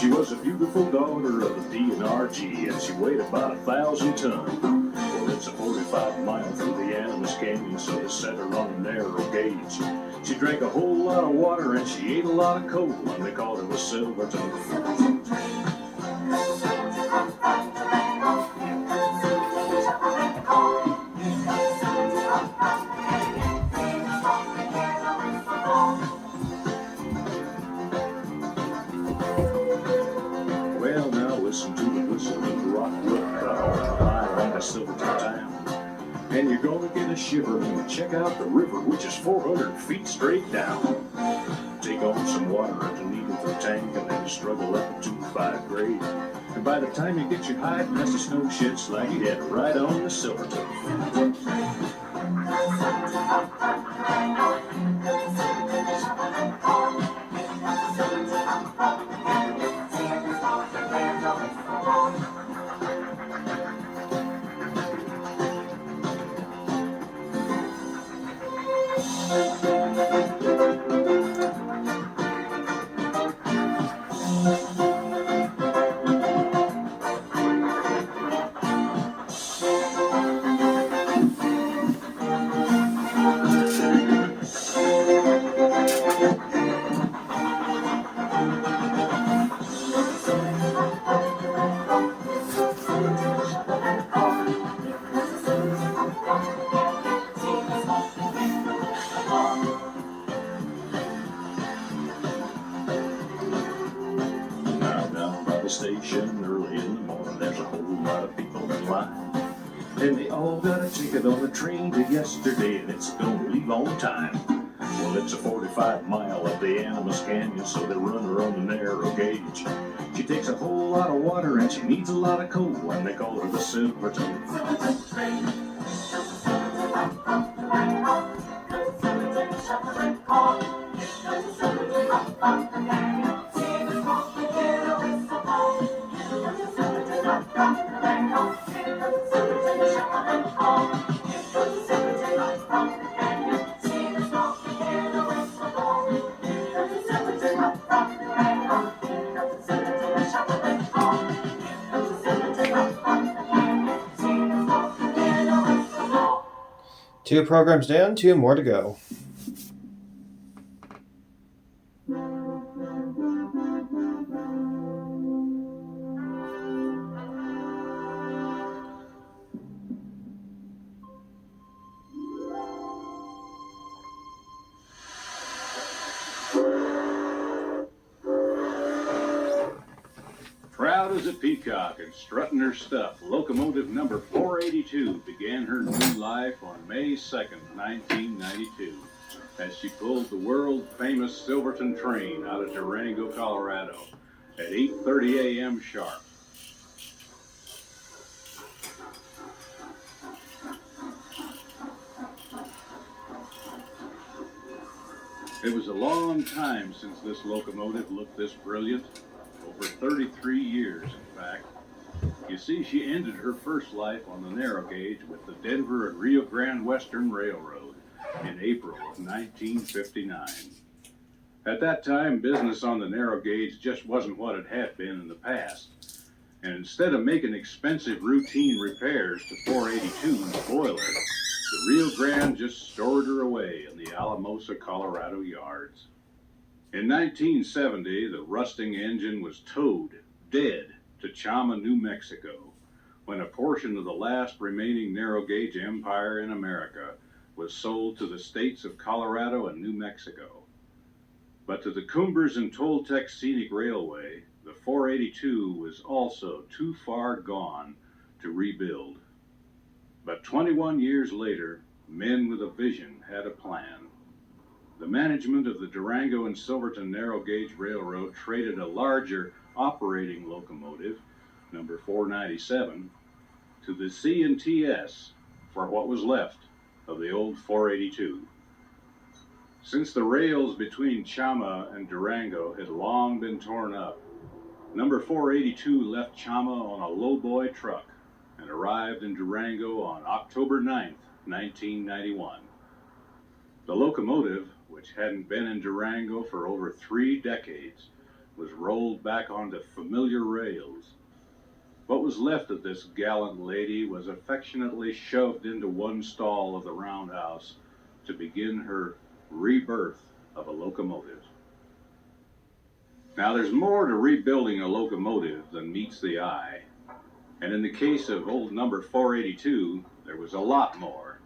She was a beautiful daughter of the PNRG, and she weighed about 1,000 tons. Well, it's a 45-mile through the Animas Canyon, so they set her on a narrow gauge. She drank a whole lot of water, and she ate a lot of coal, and they called her the Silverton. Well, now listen to the whistle of the rock like a Silverton town. And you're gonna get a shiver when you check out the river, which is 400 feet straight down. Take on some water at the needle for the tank, and then you struggle up to 5 grade. And by the time you get your hide past the snow shed slide, you head right on the Silverton. Down by the station early in the morning, there's a whole lot of people in line. And they all got a ticket on the train to yesterday, and it's gonna leave on time. Well, it's a 45-mile up the Animas Canyon, so they run her on the narrow gauge. She takes a whole lot of water, and she needs a lot of coal, and they call her the Silverton. Two programs down, 2 more to go. Proud as a peacock and strutting her stuff, locomotive number 482 began her new life on May 2nd, 1992, as she pulled the world-famous Silverton train out of Durango, Colorado, at 8:30 a.m. sharp. It was a long time since this locomotive looked this brilliant. Over 33 years, in fact. You see, she ended her first life on the narrow gauge with the Denver and Rio Grande Western Railroad in April of 1959. At that time, business on the narrow gauge just wasn't what it had been in the past. And instead of making expensive routine repairs to 482 and the boiler, the Rio Grande just stored her away in the Alamosa, Colorado yards. In 1970, the rusting engine was towed, dead, to Chama, New Mexico, when a portion of the last remaining narrow-gauge empire in America was sold to the states of Colorado and New Mexico. But to the Coombers and Toltec Scenic Railway, the 482 was also too far gone to rebuild. But 21 years later, men with a vision had a plan. The management of the Durango and Silverton Narrow Gauge Railroad traded a larger operating locomotive, number 497, to the C&TS for what was left of the old 482. Since the rails between Chama and Durango had long been torn up, number 482 left Chama on a lowboy truck and arrived in Durango on October 9th, 1991. The locomotive, which hadn't been in Durango for over 3 decades, was rolled back onto familiar rails. What was left of this gallant lady was affectionately shoved into one stall of the roundhouse to begin her rebirth of a locomotive. Now, there's more to rebuilding a locomotive than meets the eye, and in the case of old number 482, there was a lot more.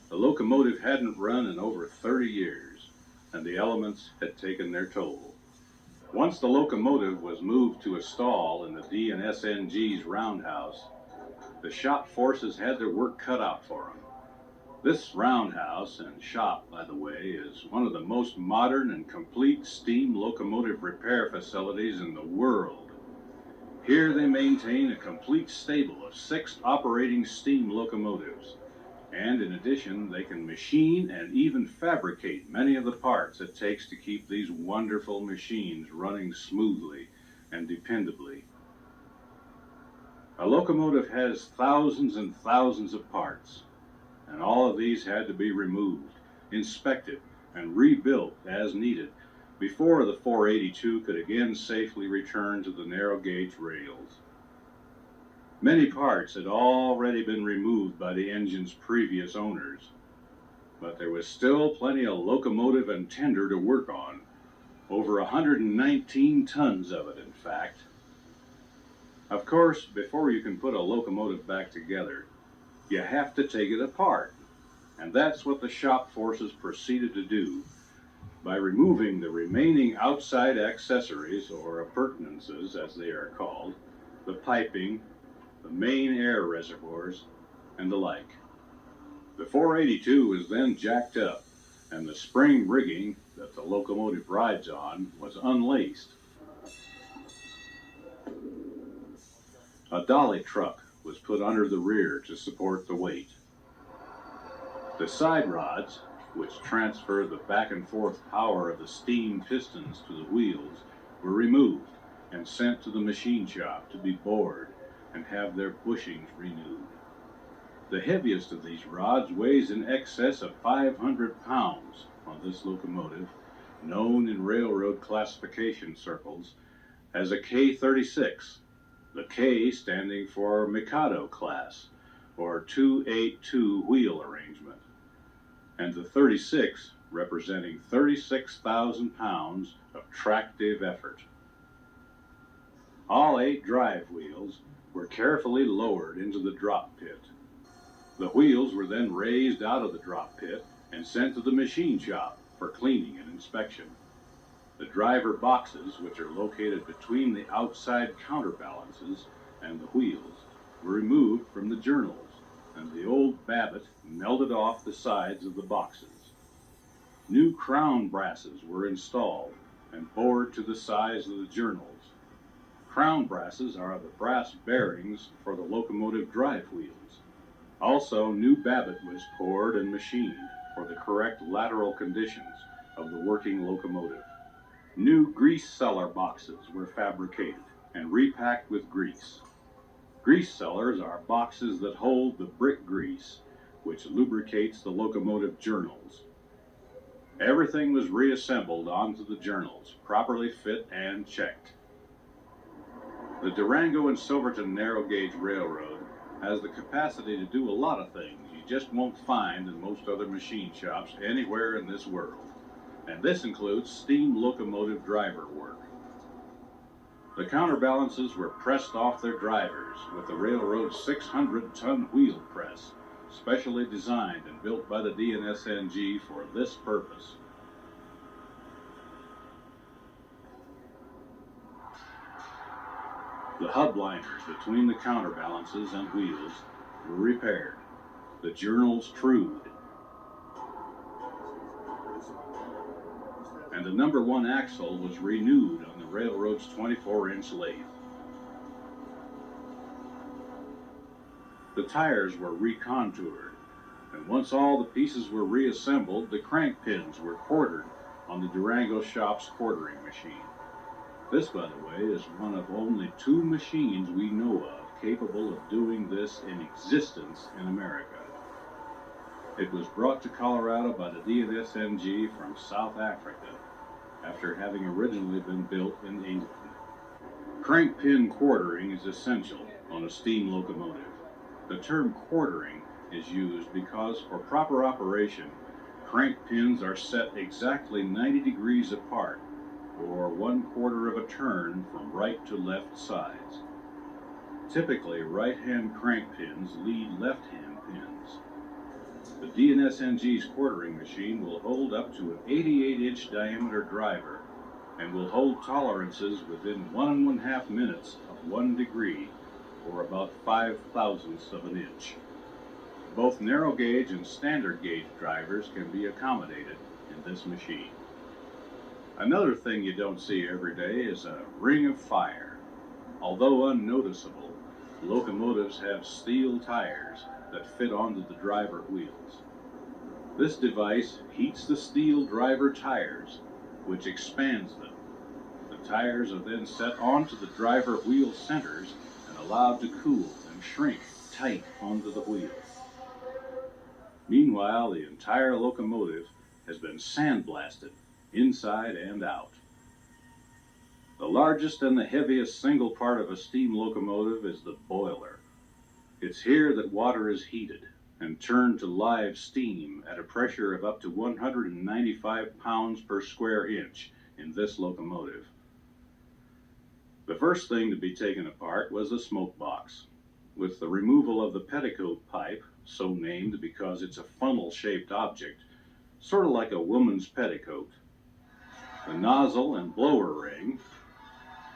The locomotive hadn't run in over 30 years, and the elements had taken their toll. Once the locomotive was moved to a stall in the D&SNG's roundhouse, the shop forces had their work cut out for them. This roundhouse and shop, by the way, is one of the most modern and complete steam locomotive repair facilities in the world. Here they maintain a complete stable of 6 operating steam locomotives, and in addition they can machine and even fabricate many of the parts it takes to keep these wonderful machines running smoothly and dependably. A locomotive has thousands and thousands of parts, and all of these had to be removed, inspected, and rebuilt as needed before the 482 could again safely return to the narrow gauge rails. Many parts had already been removed by the engine's previous owners, but there was still plenty of locomotive and tender to work on, over 119 tons of it, in fact. Of course, before you can put a locomotive back together, you have to take it apart, and that's what the shop forces proceeded to do by removing the remaining outside accessories, or appurtenances as they are called, the piping, the main air reservoirs, and the like. The 482 was then jacked up, and the spring rigging that the locomotive rides on was unlaced. A dolly truck was put under the rear to support the weight. The side rods, which transfer the back and forth power of the steam pistons to the wheels, were removed and sent to the machine shop to be bored and have their bushings renewed. The heaviest of these rods weighs in excess of 500 pounds on this locomotive, known in railroad classification circles as a K36, the K standing for Mikado class, or 282 wheel arrangement, and the 36 representing 36,000 pounds of tractive effort. All 8 drive wheels were carefully lowered into the drop pit. The wheels were then raised out of the drop pit and sent to the machine shop for cleaning and inspection. The driver boxes, which are located between the outside counterbalances and the wheels, were removed from the journals, and the old babbitt melted off the sides of the boxes. New crown brasses were installed and bored to the size of the journals. Crown brasses are the brass bearings for the locomotive drive wheels. Also, new babbitt was poured and machined for the correct lateral conditions of the working locomotive. New grease cellar boxes were fabricated and repacked with grease. Grease cellars are boxes that hold the brick grease, which lubricates the locomotive journals. Everything was reassembled onto the journals, properly fit and checked. The Durango and Silverton narrow gauge railroad has the capacity to do a lot of things you just won't find in most other machine shops anywhere in this world, and this includes steam locomotive driver work. The counterbalances were pressed off their drivers with the railroad's 600-ton wheel press, specially designed and built by the D&SNG for this purpose. The hub liners between the counterbalances and wheels were repaired, the journals trued, and the number 1 axle was renewed on the railroad's 24-inch lathe. The tires were recontoured, and once all the pieces were reassembled, the crank pins were quartered on the Durango shop's quartering machine. This, by the way, is one of only 2 machines we know of capable of doing this in existence in America. It was brought to Colorado by the D&SNG from South Africa, after having originally been built in England. Crank pin quartering is essential on a steam locomotive. The term quartering is used because for proper operation, crank pins are set exactly 90 degrees apart, or 1/4 of a turn from right to left sides. Typically, right-hand crank pins lead left-hand pins. The DNSNG's quartering machine will hold up to an 88-inch diameter driver and will hold tolerances within 1½ minutes of 1 degree, or about 5/1000ths of an inch. Both narrow gauge and standard gauge drivers can be accommodated in this machine. Another thing you don't see every day is a ring of fire. Although unnoticeable, locomotives have steel tires that fit onto the driver wheels. This device heats the steel driver tires, which expands them. The tires are then set onto the driver wheel centers and allowed to cool and shrink tight onto the wheel. Meanwhile, the entire locomotive has been sandblasted inside and out. The largest and the heaviest single part of a steam locomotive is the boiler. It's here that water is heated and turned to live steam at a pressure of up to 195 pounds per square inch in this locomotive. The first thing to be taken apart was the smoke box. With the removal of the petticoat pipe, so named because it's a funnel-shaped object, sort of like a woman's petticoat, the nozzle and blower ring,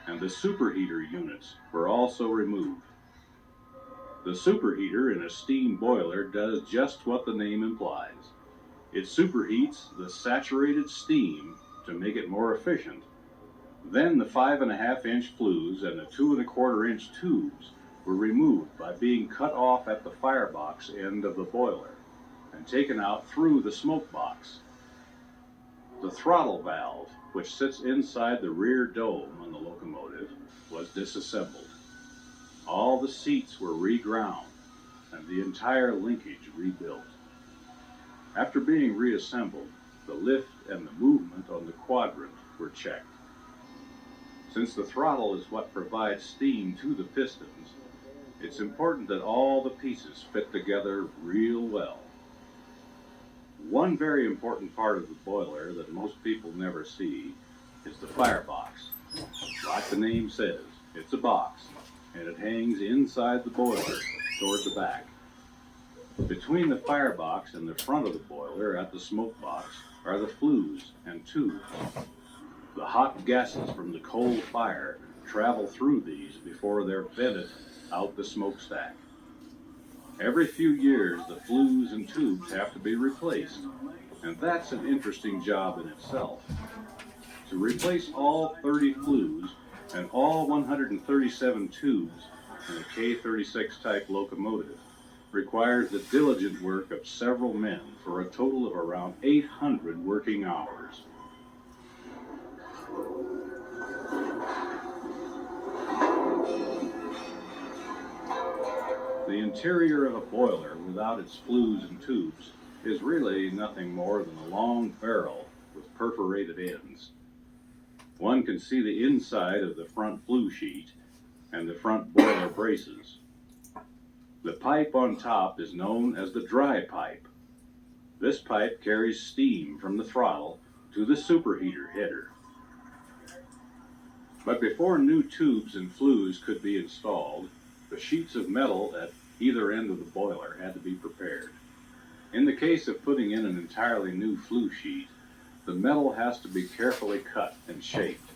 and the superheater units were also removed. The superheater in a steam boiler does just what the name implies. It superheats the saturated steam to make it more efficient. Then the 5½ inch flues and the 2¼ inch tubes were removed by being cut off at the firebox end of the boiler and taken out through the smoke box. The throttle valve, which sits inside the rear dome on the locomotive, was disassembled. All the seats were reground and the entire linkage rebuilt. After being reassembled, the lift and the movement on the quadrant were checked. Since the throttle is what provides steam to the pistons, it's important that all the pieces fit together real well. One very important part of the boiler that most people never see is the firebox. Like the name says, it's a box, and it hangs inside the boiler toward the back. Between the firebox and the front of the boiler at the smoke box are the flues and tubes. The hot gases from the cold fire travel through these before they're vented out the smokestack. Every few years, the flues and tubes have to be replaced, and that's an interesting job in itself. To replace all 30 flues and all 137 tubes in a K-36 type locomotive requires the diligent work of several men for a total of around 800 working hours. The interior of a boiler without its flues and tubes is really nothing more than a long barrel with perforated ends. One can see the inside of the front flue sheet and the front boiler braces. The pipe on top is known as the dry pipe. This pipe carries steam from the throttle to the superheater header. But before new tubes and flues could be installed, the sheets of metal at either end of the boiler had to be prepared. In the case of putting in an entirely new flue sheet, the metal has to be carefully cut and shaped.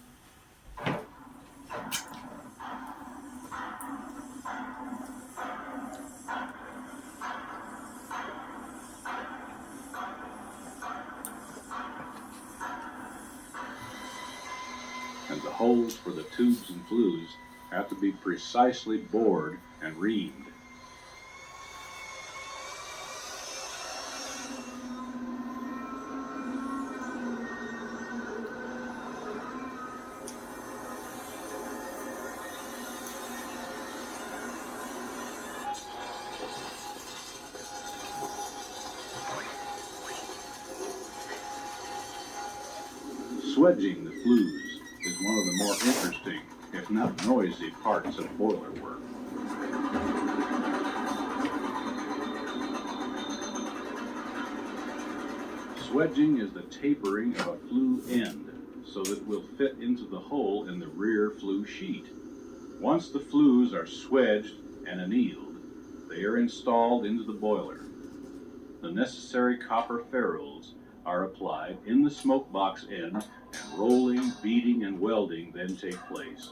And the holes for the tubes and flues have to be precisely bored and reamed. Swedging the flues is one of the more interesting, if not noisy, parts of boiler work. Swedging is the tapering of a flue end so that it will fit into the hole in the rear flue sheet. Once the flues are swedged and annealed, they are installed into the boiler. The necessary copper ferrules are applied in the smoke box end, and rolling, beating, and welding then take place.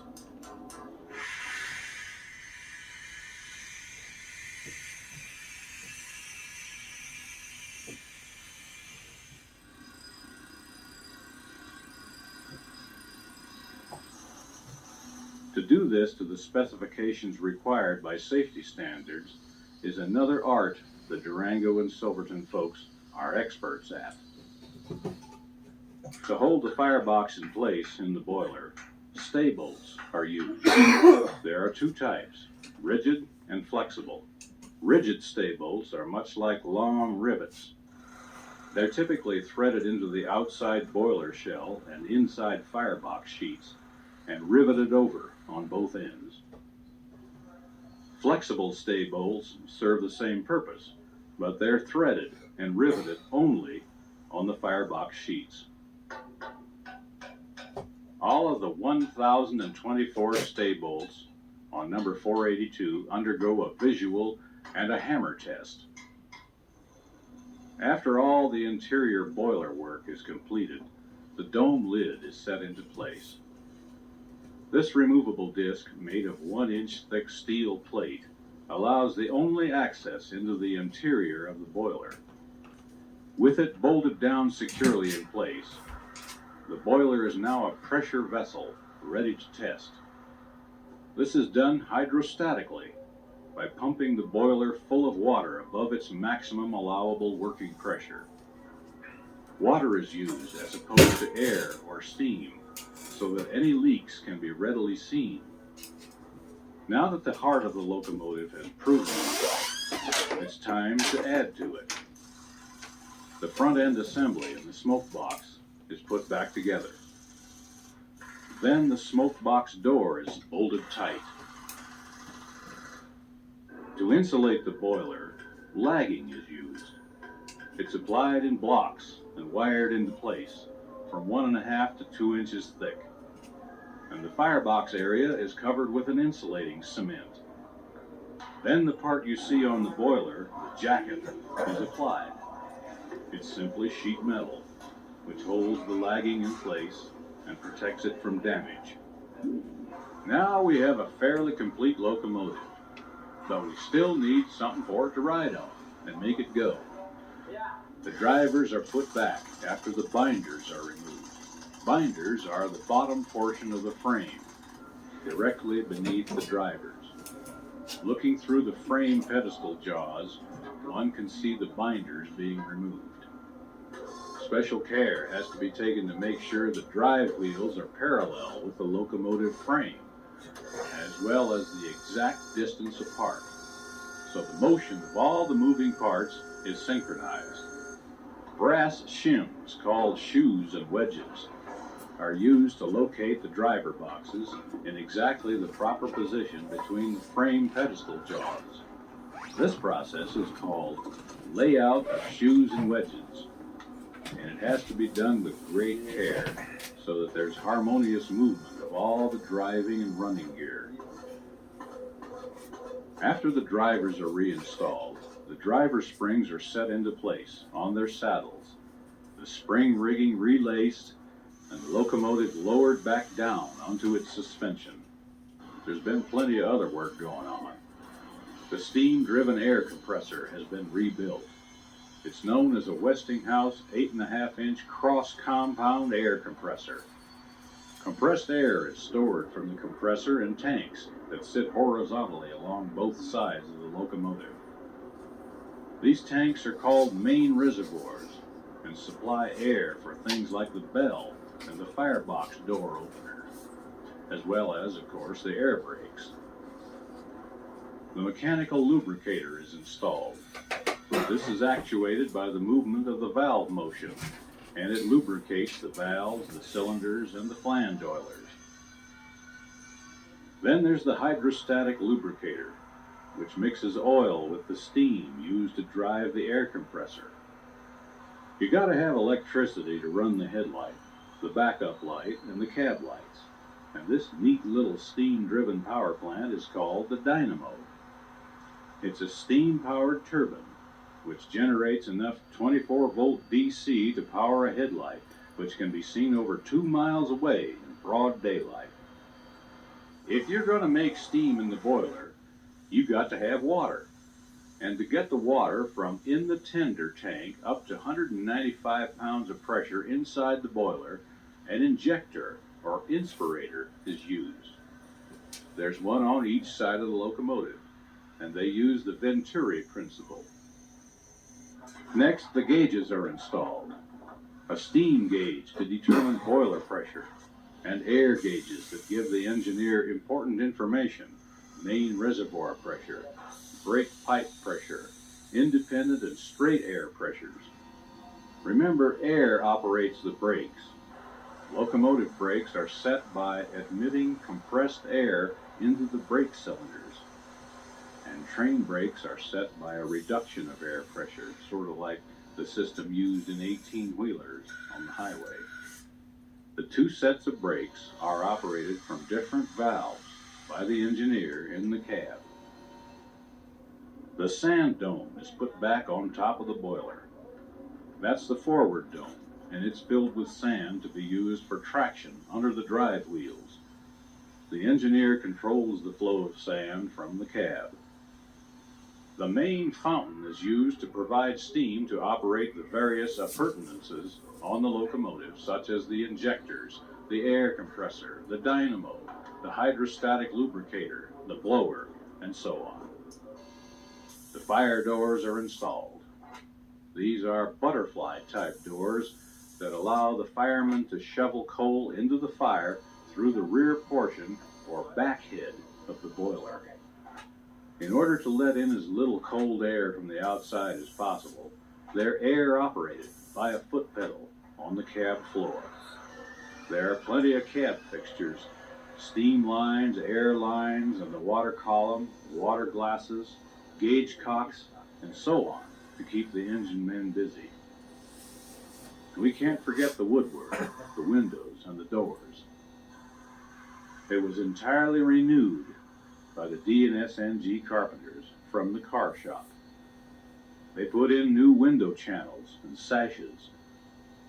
To do this to the specifications required by safety standards is another art the Durango and Silverton folks are experts at. To hold the firebox in place in the boiler, stay bolts are used. There are two types, rigid and flexible. Rigid stay bolts are much like long rivets. They're typically threaded into the outside boiler shell and inside firebox sheets and riveted over on both ends. Flexible stay bolts serve the same purpose, but they're threaded and riveted only on the firebox sheets. All of the 1,024 stay bolts on number 482 undergo a visual and a hammer test. After all the interior boiler work is completed, the dome lid is set into place. This removable disc, made of 1-inch thick steel plate, allows the only access into the interior of the boiler. With it bolted down securely in place, the boiler is now a pressure vessel ready to test. This is done hydrostatically by pumping the boiler full of water above its maximum allowable working pressure. Water is used as opposed to air or steam, so that any leaks can be readily seen. Now that the heart of the locomotive has proven itself, it's time to add to it. The front end assembly in the smoke box is put back together. Then the smoke box door is bolted tight. To insulate the boiler, lagging is used. It's applied in blocks and wired into place from 1.5 to 2 inches thick. And the firebox area is covered with an insulating cement. Then the part you see on the boiler, the jacket, is applied. It's simply sheet metal, which holds the lagging in place and protects it from damage. Now we have a fairly complete locomotive, but we still need something for it to ride on and make it go. The drivers are put back after the binders are removed. Binders are the bottom portion of the frame, directly beneath the drivers. Looking through the frame pedestal jaws, one can see the binders being removed. Special care has to be taken to make sure the drive wheels are parallel with the locomotive frame, as well as the exact distance apart, so the motion of all the moving parts is synchronized. Brass shims, called shoes and wedges, are used to locate the driver boxes in exactly the proper position between the frame pedestal jaws. This process is called layout of shoes and wedges, and it has to be done with great care so that there's harmonious movement of all the driving and running gear. After the drivers are reinstalled, the driver springs are set into place on their saddles, the spring rigging relaced, and the locomotive lowered back down onto its suspension. There's been plenty of other work going on. The steam-driven air compressor has been rebuilt. It's known as a Westinghouse 8.5-inch cross-compound air compressor. Compressed air is stored from the compressor in tanks that sit horizontally along both sides of the locomotive. These tanks are called main reservoirs and supply air for things like the bell and the firebox door opener, as well as, of course, the air brakes. The mechanical lubricator is installed. This is actuated by the movement of the valve motion and it lubricates the valves, the cylinders, and the flange oilers. Then there's the hydrostatic lubricator, which mixes oil with the steam used to drive the air compressor. You gotta have electricity to run the headlight, the backup light, and the cab lights. And this neat little steam-driven power plant is called the dynamo. It's a steam-powered turbine, which generates enough 24-volt DC to power a headlight, which can be seen over 2 miles away in broad daylight. If you're going to make steam in the boiler, you got to have water. And to get the water from in the tender tank up to 195 pounds of pressure inside the boiler, an injector or inspirator is used. There's one on each side of the locomotive, and they use the Venturi principle. Next, the gauges are installed. A steam gauge to determine boiler pressure, and air gauges that give the engineer important information: main reservoir pressure, brake pipe pressure, independent and straight air pressures. Remember, air operates the brakes. Locomotive brakes are set by admitting compressed air into the brake cylinders, and train brakes are set by a reduction of air pressure, sort of like the system used in 18-wheelers on the highway. The two sets of brakes are operated from different valves by the engineer in the cab. The sand dome is put back on top of the boiler. That's the forward dome, and it's filled with sand to be used for traction under the drive wheels. The engineer controls the flow of sand from the cab. The main fountain is used to provide steam to operate the various appurtenances on the locomotive, such as the injectors, the air compressor, the dynamo, the hydrostatic lubricator, the blower, and so on. The fire doors are installed. These are butterfly-type doors that allow the fireman to shovel coal into the fire through the rear portion or backhead of the boiler. In order to let in as little cold air from the outside as possible, they're air-operated by a foot pedal on the cab floor. There are plenty of cab fixtures: steam lines, air lines, and the water column, water glasses, gauge cocks, and so on to keep the engine men busy. We can't forget the woodwork, the windows, and the doors. It was entirely renewed by the D&S-NG carpenters from the car shop. They put in new window channels and sashes,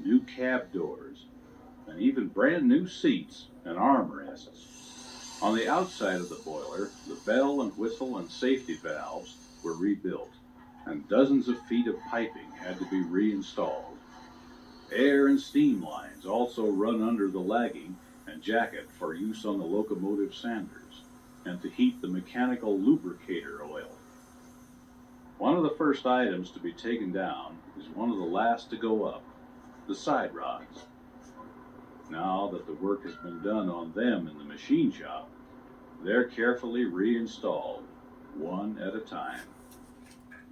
new cab doors, and even brand new seats and armrests. On the outside of the boiler, the bell and whistle and safety valves were rebuilt, and dozens of feet of piping had to be reinstalled. Air and steam lines also run under the lagging and jacket for use on the locomotive sanders, and to heat the mechanical lubricator oil. One of the first items to be taken down is one of the last to go up, the side rods. Now that the work has been done on them in the machine shop, they're carefully reinstalled, one at a time.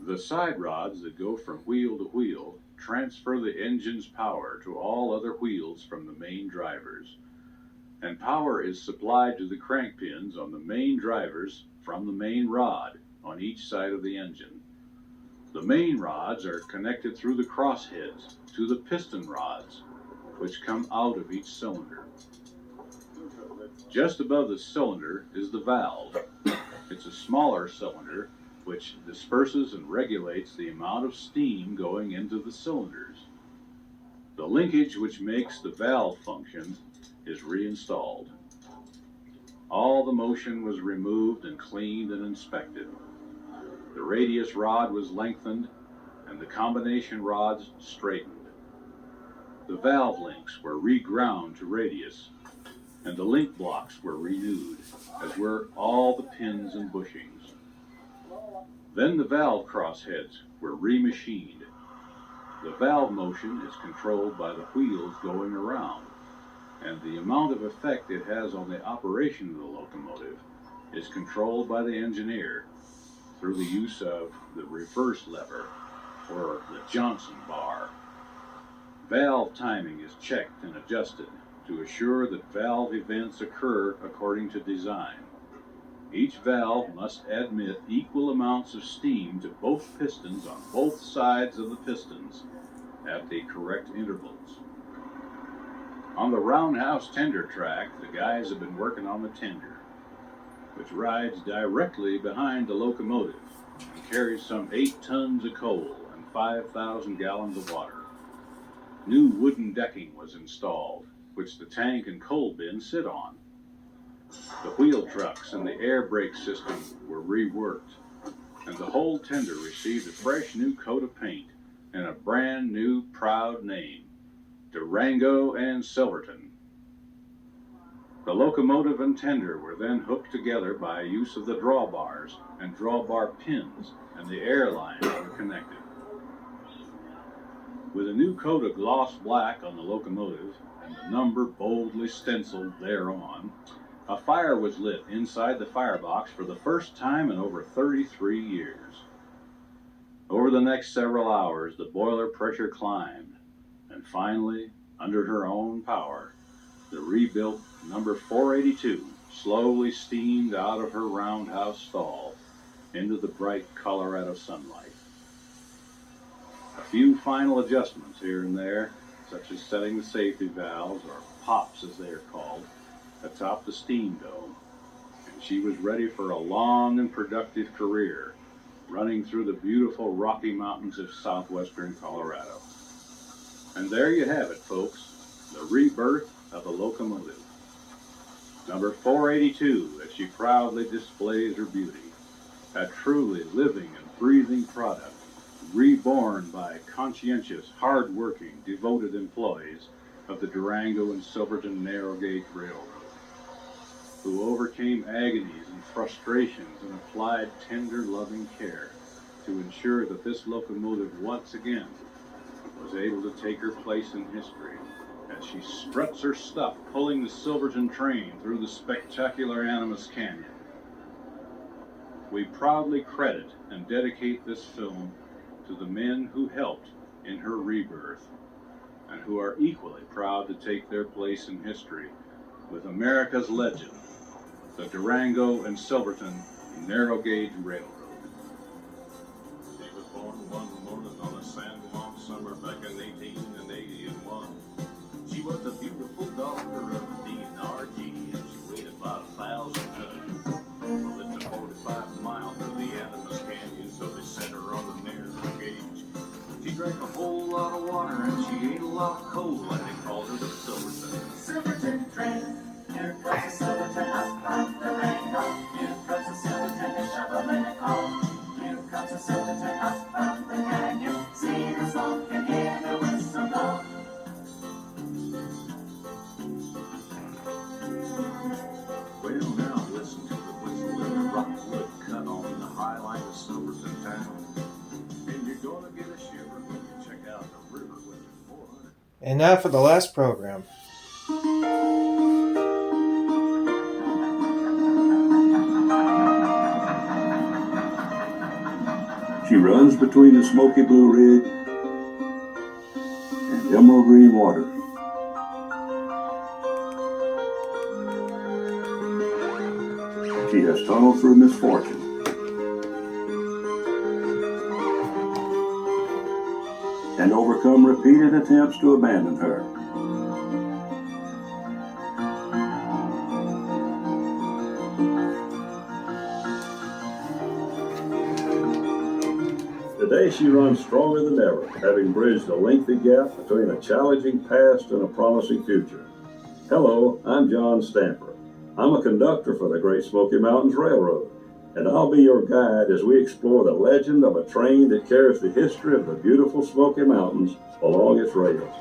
The side rods that go from wheel to wheel transfer the engine's power to all other wheels from the main drivers, and power is supplied to the crank pins on the main drivers from the main rod on each side of the engine. The main rods are connected through the crossheads to the piston rods, which come out of each cylinder. Just above the cylinder is the valve. It's a smaller cylinder which disperses and regulates the amount of steam going into the cylinders. The linkage which makes the valve function is reinstalled. All the motion was removed and cleaned and inspected. The radius rod was lengthened and the combination rods straightened. The valve links were reground to radius, and the link blocks were renewed, as were all the pins and bushings. Then the valve crossheads were remachined. The valve motion is controlled by the wheels going around, and the amount of effect it has on the operation of the locomotive is controlled by the engineer through the use of the reverse lever, or the Johnson bar. Valve timing is checked and adjusted to assure that valve events occur according to design. Each valve must admit equal amounts of steam to both pistons on both sides of the pistons at the correct intervals. On the roundhouse tender track, the guys have been working on the tender, which rides directly behind the locomotive and carries some 8 tons of coal and 5,000 gallons of water. New wooden decking was installed, which the tank and coal bin sit on. The wheel trucks and the air brake system were reworked, and the whole tender received a fresh new coat of paint and a brand new proud name, Durango and Silverton. The locomotive and tender were then hooked together by use of the drawbars and drawbar pins, and the air lines were connected. With a new coat of gloss black on the locomotive and the number boldly stenciled thereon, a fire was lit inside the firebox for the first time in over 33 years. Over the next several hours, the boiler pressure climbed, and finally, under her own power, the rebuilt number 482 slowly steamed out of her roundhouse stall into the bright Colorado sunlight. A few final adjustments here and there, such as setting the safety valves, or pops as they are called, atop the steam dome, and she was ready for a long and productive career running through the beautiful Rocky Mountains of southwestern Colorado. And there you have it, folks, the rebirth of a locomotive. Number 482, as she proudly displays her beauty, a truly living and breathing product, reborn by conscientious, hard-working, devoted employees of the Durango and Silverton Narrow Gauge Railroad, who overcame agonies and frustrations and applied tender, loving care to ensure that this locomotive once again was able to take her place in history as she struts her stuff pulling the Silverton train through the spectacular Animas Canyon. We proudly credit and dedicate this film to the men who helped in her rebirth and who are equally proud to take their place in history with America's legend, the Durango and Silverton Narrow Gauge Railroad. She was born one morning on a San Juan summer back in 1881. She was the beautiful daughter of Dean R.G. and she weighed about 1,000 tons. Well, it's a 45 mile through the Animas Canyon, so they set her on the narrow gauge. She drank a whole lot of water and she ate a lot of coal, and they called her the Silverton. Silverton train, here comes the Silverton up from Durango. Here comes the Silverton, they're shoveling the coal. Here comes the Silverton up from the canyon. See the smoke and hear the whistle blow. Well, now listen to the whistle and the rockwood cut on the high line of Silverton town. And you're gonna get a shiver when you check out the river with the 400. And now for the last program. She runs between the smoky blue ridge and emerald green water. She has tunneled through misfortune and overcome repeated attempts to abandon her. Today she runs stronger than ever, having bridged a lengthy gap between a challenging past and a promising future. Hello, I'm John Stamper. I'm a conductor for the Great Smoky Mountains Railroad, and I'll be your guide as we explore the legend of a train that carries the history of the beautiful Smoky Mountains along its rails.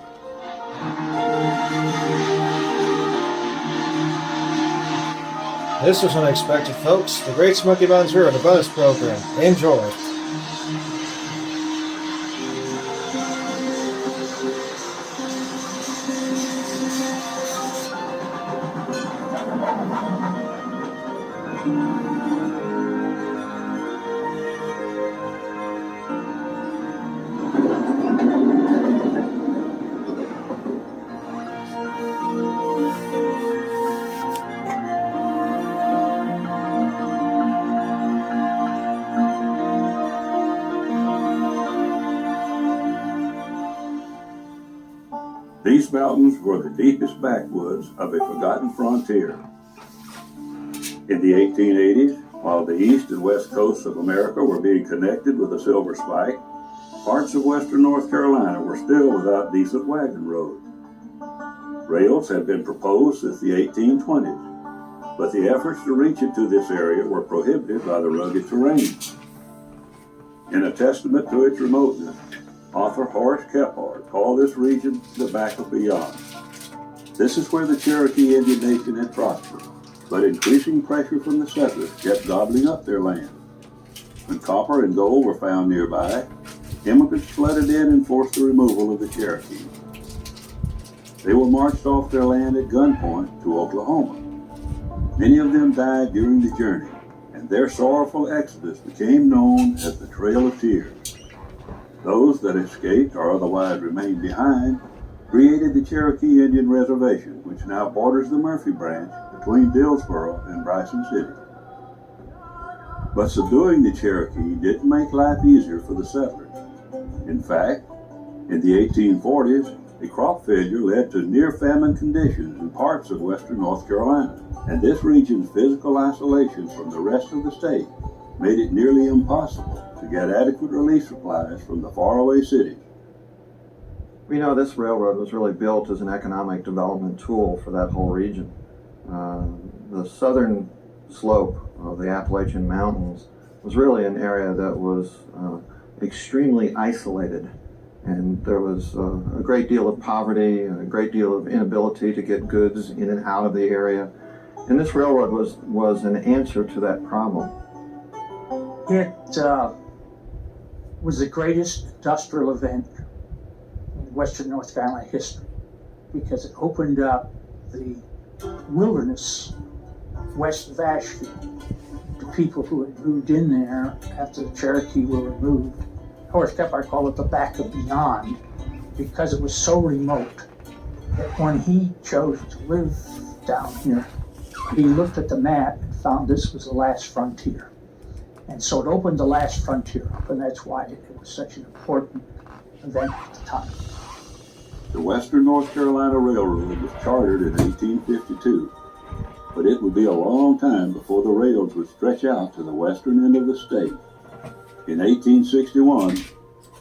This was unexpected, folks. The Great Smoky Mountains Railroad, the bonus program. Enjoy. These mountains were the deepest backwoods of a forgotten frontier. In the 1880s, while the east and west coasts of America were being connected with a silver spike, parts of western North Carolina were still without decent wagon roads. Rails had been proposed since the 1820s, but the efforts to reach into this area were prohibited by the rugged terrain. In a testament to its remoteness, author Horace Kephart called this region the Back of Beyond. This is where the Cherokee Indian Nation had prospered, but increasing pressure from the settlers kept gobbling up their land. When copper and gold were found nearby, immigrants flooded in and forced the removal of the Cherokee. They were marched off their land at gunpoint to Oklahoma. Many of them died during the journey, and their sorrowful exodus became known as the Trail of Tears. Those that escaped or otherwise remained behind created the Cherokee Indian Reservation, which now borders the Murphy Branch between Dillsboro and Bryson City. But subduing the Cherokee didn't make life easier for the settlers. In fact, in the 1840s, a crop failure led to near-famine conditions in parts of western North Carolina, and this region's physical isolation from the rest of the state made it nearly impossible to get adequate relief supplies from the faraway cities. We know this railroad was really built as an economic development tool for that whole region. The southern slope of the Appalachian Mountains was really an area that was extremely isolated, and there was a great deal of poverty and a great deal of inability to get goods in and out of the area. And this railroad was an answer to that problem. It was the greatest industrial event in western North Carolina history because it opened up the wilderness west of Asheville to people who had moved in there after the Cherokee were removed. Horace Kephart called it the Back of Beyond because it was so remote that when he chose to live down here, he looked at the map and found this was the last frontier. And so it opened the last frontier up, and that's why it was such an important event at the time. The Western North Carolina Railroad was chartered in 1852, but it would be a long time before the rails would stretch out to the western end of the state. In 1861,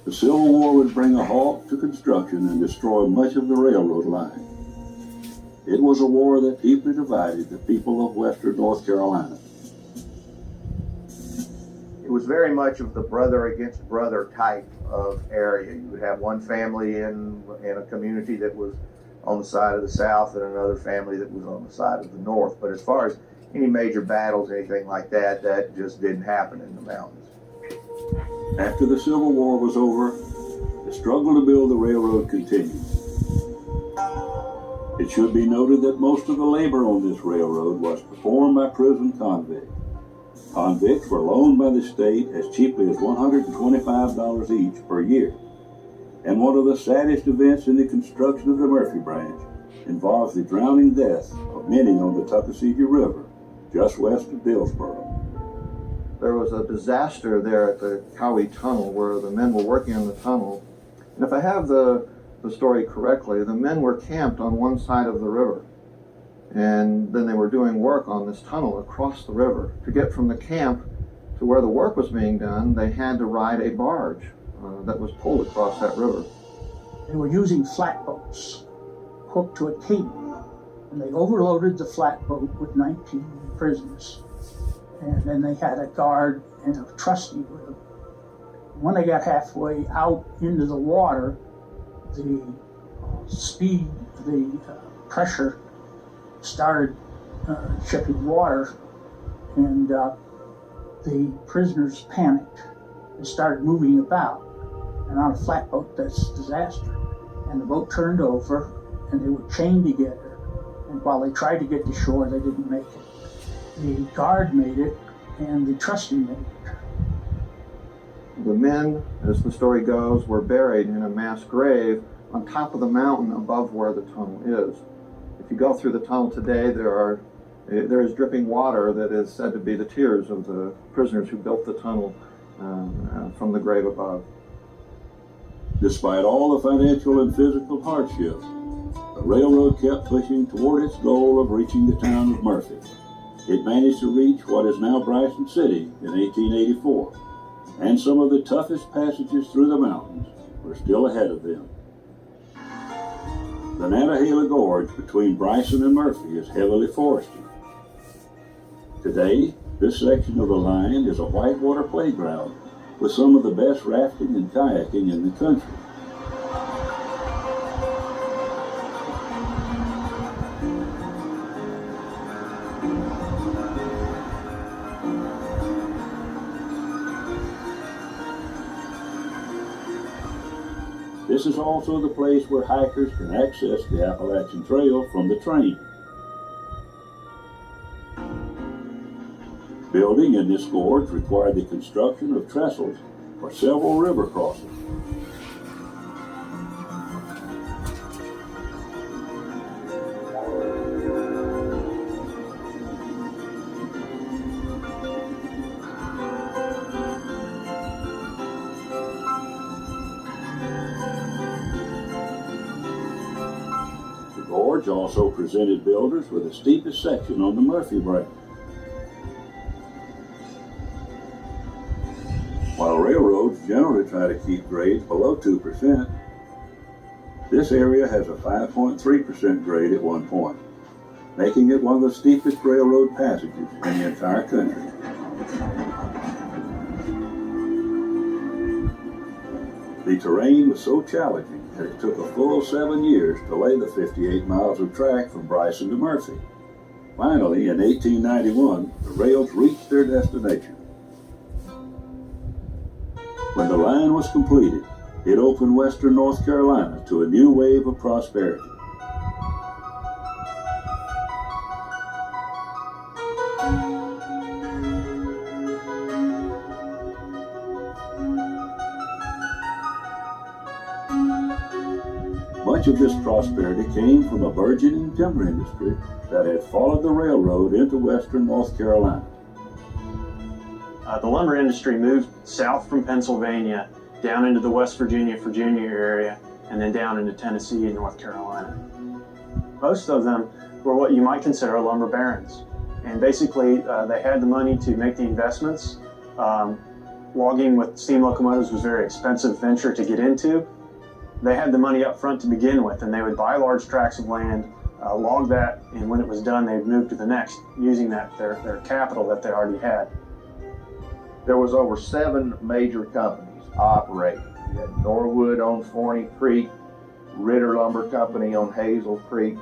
the Civil War would bring a halt to construction and destroy much of the railroad line. It was a war that deeply divided the people of western North Carolina. It was very much of the brother against brother type of area. You would have one family in a community that was on the side of the South and another family that was on the side of the North. But as far as any major battles, anything like that, that just didn't happen in the mountains. After the Civil War was over, the struggle to build the railroad continued. It should be noted that most of the labor on this railroad was performed by prison convicts. Convicts were loaned by the state as cheaply as $125 each per year. And one of the saddest events in the construction of the Murphy Branch involves the drowning death of many on the Tuckasegee River, just west of Dillsboro. There was a disaster there at the Cowie Tunnel where the men were working on the tunnel. And if I have the story correctly, the men were camped on one side of the river. And then they were doing work on this tunnel across the river. To get from the camp to where the work was being done, they had to ride a barge that was pulled across that river. They were using flatboats hooked to a cable, and they overloaded the flatboat with 19 prisoners. And then they had a guard and a trustee with them. When they got halfway out into the water, the speed, the pressure started shipping water, and the prisoners panicked and started moving about. And on a flatboat, that's a disaster. And the boat turned over, and they were chained together. And while they tried to get to shore, they didn't make it. The guard made it, and the trustee made it. The men, as the story goes, were buried in a mass grave on top of the mountain above where the tunnel is. If you go through the tunnel today, there is dripping water that is said to be the tears of the prisoners who built the tunnel from the grave above. Despite all the financial and physical hardships, the railroad kept pushing toward its goal of reaching the town of Murphy. It managed to reach what is now Bryson City in 1884, and some of the toughest passages through the mountains were still ahead of them. The Nantahala Gorge between Bryson and Murphy is heavily forested. Today, this section of the line is a whitewater playground with some of the best rafting and kayaking in the country. This is also the place where hikers can access the Appalachian Trail from the train. Building in this gorge required the construction of trestles for several river crossings. The gorge also presented builders with the steepest section on the Murphy branch. While railroads generally try to keep grades below 2%, this area has a 5.3% grade at one point, making it one of the steepest railroad passages in the entire country. The terrain was so challenging that it took a full 7 years to lay the 58 miles of track from Bryson to Murphy. Finally, in 1891, the rails reached their destination. When the line was completed, it opened western North Carolina to a new wave of prosperity. Much of this prosperity came from a burgeoning timber industry that had followed the railroad into western North Carolina. The lumber industry moved south from Pennsylvania down into the West Virginia area, and then down into Tennessee and North Carolina. Most of them were what you might consider lumber barons. And basically, they had the money to make the investments. Logging with steam locomotives was a very expensive venture to get into. They had the money up front to begin with, and they would buy large tracts of land, log that, and when it was done, they'd move to the next, using their capital that they already had. There was over 7 major companies operating. You had Norwood on Forney Creek, Ritter Lumber Company on Hazel Creek,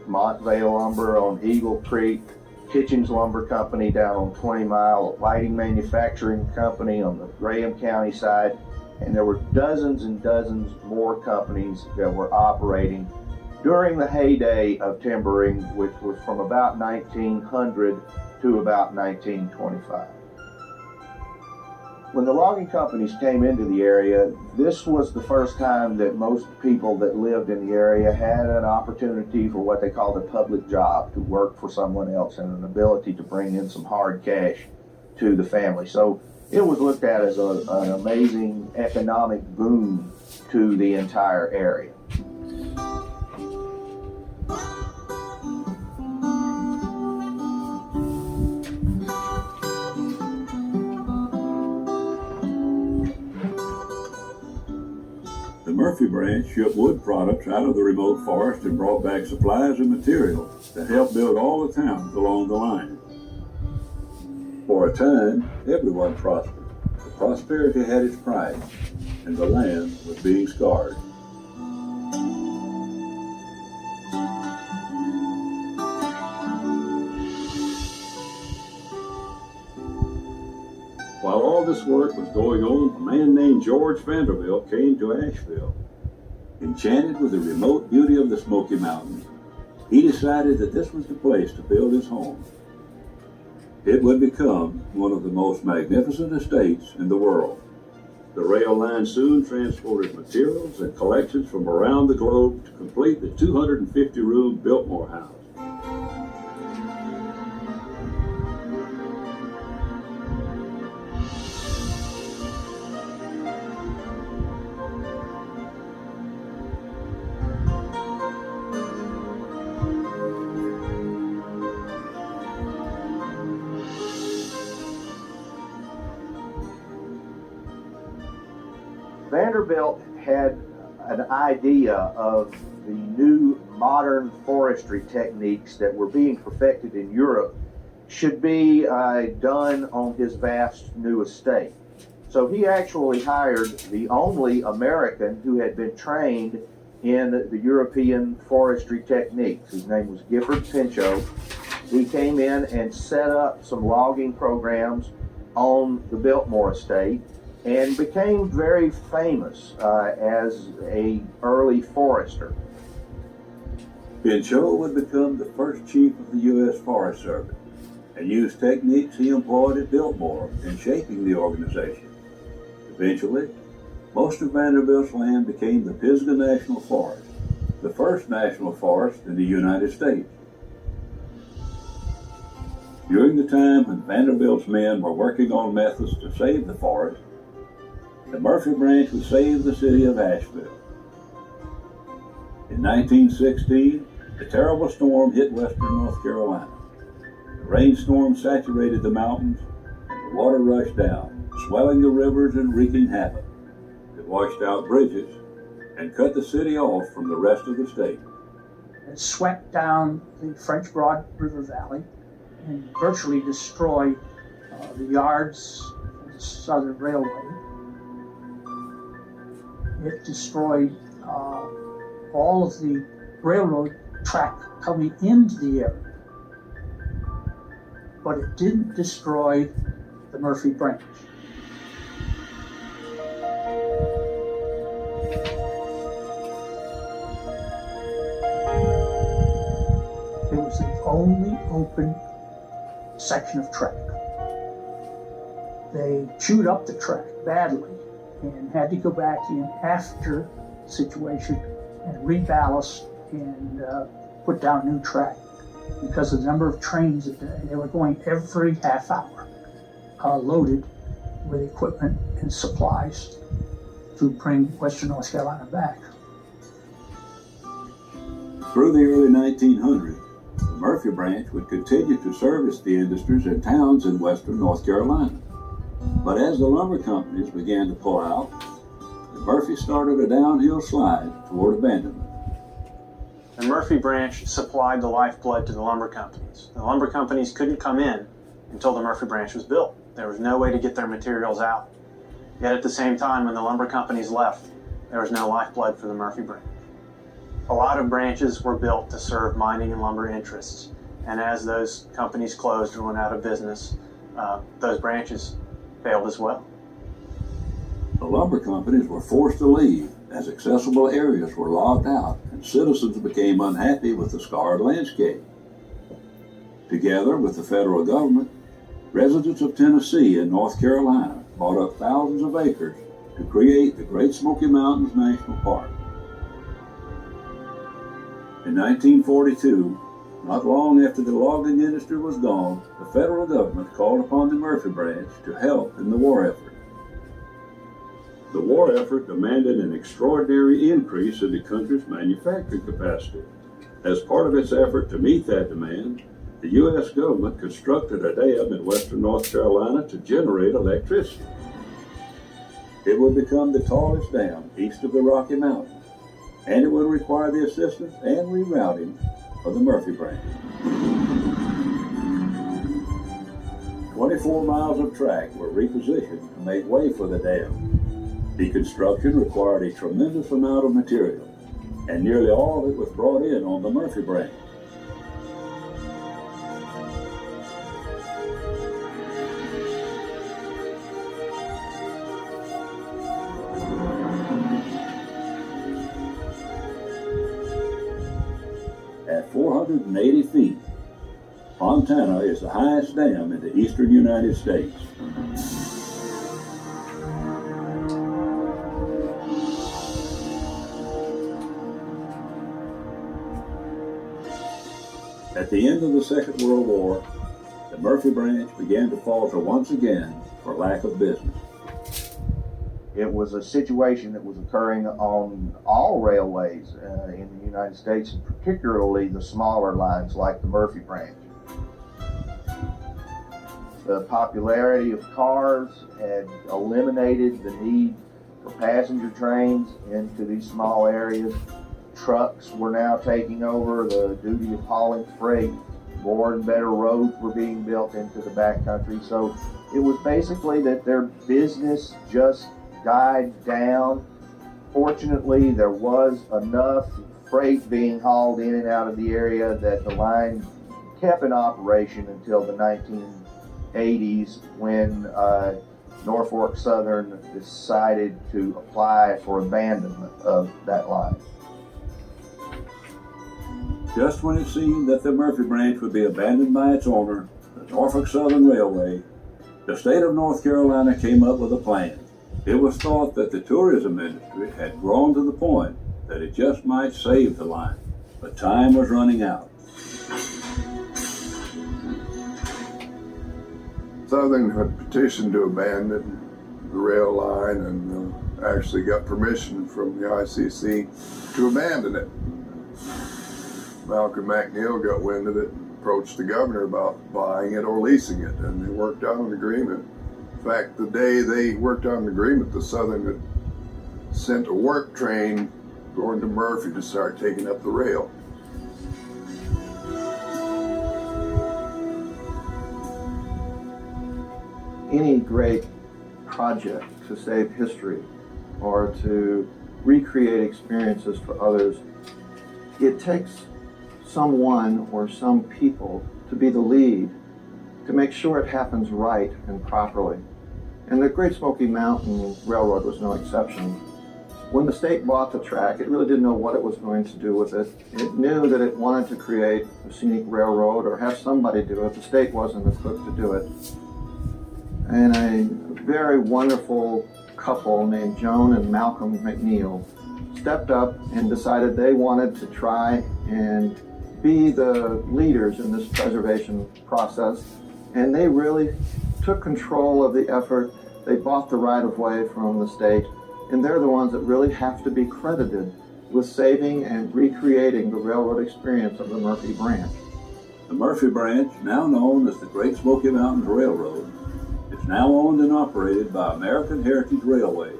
Montvale Lumber on Eagle Creek, Kitchens Lumber Company down on 20 Mile, Lighting Manufacturing Company on the Graham County side, and there were dozens and dozens more companies that were operating during the heyday of timbering, which was from about 1900 to about 1925. When the logging companies came into the area, this was the first time that most people that lived in the area had an opportunity for what they called a public job, to work for someone else, and an ability to bring in some hard cash to the family. So it was looked at as an amazing economic boom to the entire area. The Murphy branch shipped wood products out of the remote forest and brought back supplies and materials that helped build all the towns along the line. For a time, everyone prospered. The prosperity had its price, and the land was being scarred. While all this work was going on, a man named George Vanderbilt came to Asheville. Enchanted with the remote beauty of the Smoky Mountains, he decided that this was the place to build his home. It would become one of the most magnificent estates in the world. The rail line soon transported materials and collections from around the globe to complete the 250-room Biltmore House. Vanderbilt had an idea of the new modern forestry techniques that were being perfected in Europe should be done on his vast new estate. So he actually hired the only American who had been trained in the European forestry techniques. His name was Gifford Pinchot. He came in and set up some logging programs on the Biltmore estate and became very famous as an early forester. Pinchot would become the first chief of the U.S. Forest Service and used techniques he employed at Biltmore in shaping the organization. Eventually, most of Vanderbilt's land became the Pisgah National Forest, the first national forest in the United States. During the time when Vanderbilt's men were working on methods to save the forest, the Murphy branch would save the city of Asheville. In 1916, a terrible storm hit western North Carolina. The rainstorm saturated the mountains, and the water rushed down, swelling the rivers and wreaking havoc. It washed out bridges and cut the city off from the rest of the state. It swept down the French Broad River Valley and virtually destroyed the yards of the Southern Railway. It destroyed all of the railroad track coming into the area. But it didn't destroy the Murphy branch. It was the only open section of track. They chewed up the track badly and had to go back in after the situation and reballast and put down new track because of the number of trains that they were going every half hour, loaded with equipment and supplies to bring Western North Carolina back. Through the early 1900s, the Murphy branch would continue to service the industries and towns in western North Carolina. But as the lumber companies began to pull out, the Murphy started a downhill slide toward abandonment. The Murphy branch supplied the lifeblood to the lumber companies. The lumber companies couldn't come in until the Murphy branch was built. There was no way to get their materials out. Yet at the same time, when the lumber companies left, there was no lifeblood for the Murphy branch. A lot of branches were built to serve mining and lumber interests, and as those companies closed or went out of business, those branches failed as well. The lumber companies were forced to leave as accessible areas were logged out and citizens became unhappy with the scarred landscape. Together with the federal government, residents of Tennessee and North Carolina bought up thousands of acres to create the Great Smoky Mountains National Park. In 1942, not long after the logging industry was gone, the federal government called upon the Murphy branch to help in the war effort. The war effort demanded an extraordinary increase in the country's manufacturing capacity. As part of its effort to meet that demand, the U.S. government constructed a dam in western North Carolina to generate electricity. It would become the tallest dam east of the Rocky Mountains, and it would require the assistance and rerouting of the Murphy branch. 24 miles of track were repositioned to make way for the dam. The construction required a tremendous amount of material, and nearly all of it was brought in on the Murphy branch. At 480 feet, Fontana is the highest dam in the eastern United States. At the end of the Second World War, the Murphy branch began to falter once again for lack of business. It was a situation that was occurring on all railways in the United States, and particularly the smaller lines like the Murphy branch. The popularity of cars had eliminated the need for passenger trains into these small areas. Trucks were now taking over the duty of hauling freight. More and better roads were being built into the backcountry. So it was basically that their business just died down. Fortunately, there was enough freight being hauled in and out of the area that the line kept in operation until the 1980s when Norfolk Southern decided to apply for abandonment of that line. Just when it seemed that the Murphy Branch would be abandoned by its owner, the Norfolk Southern Railway, the state of North Carolina came up with a plan. It was thought that the tourism industry had grown to the point that it just might save the line, but time was running out. Southern had petitioned to abandon the rail line and actually got permission from the ICC to abandon it. Malcolm McNeil got wind of it and approached the governor about buying it or leasing it, and they worked out an agreement. In fact, the day they worked out an agreement, the Southern had sent a work train going to Murphy to start taking up the rail. Any great project to save history or to recreate experiences for others, it takes someone or some people to be the lead, to make sure it happens right and properly. And the Great Smoky Mountain Railroad was no exception. When the state bought the track, it really didn't know what it was going to do with it. It knew that it wanted to create a scenic railroad or have somebody do it. The state wasn't equipped to do it. And a very wonderful couple named Joan and Malcolm McNeil stepped up and decided they wanted to try and be the leaders in this preservation process. And they really took control of the effort. They bought the right-of-way from the state, and they're the ones that really have to be credited with saving and recreating the railroad experience of the Murphy Branch. The Murphy Branch, now known as the Great Smoky Mountains Railroad, is now owned and operated by American Heritage Railway.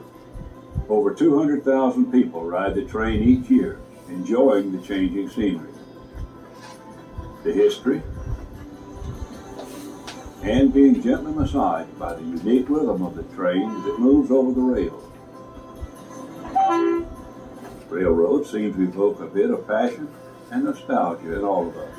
Over 200,000 people ride the train each year, enjoying the changing scenery, the history, and being gently massaged by the unique rhythm of the train as it moves over the rails. Railroads seem to evoke a bit of passion and nostalgia in all of us.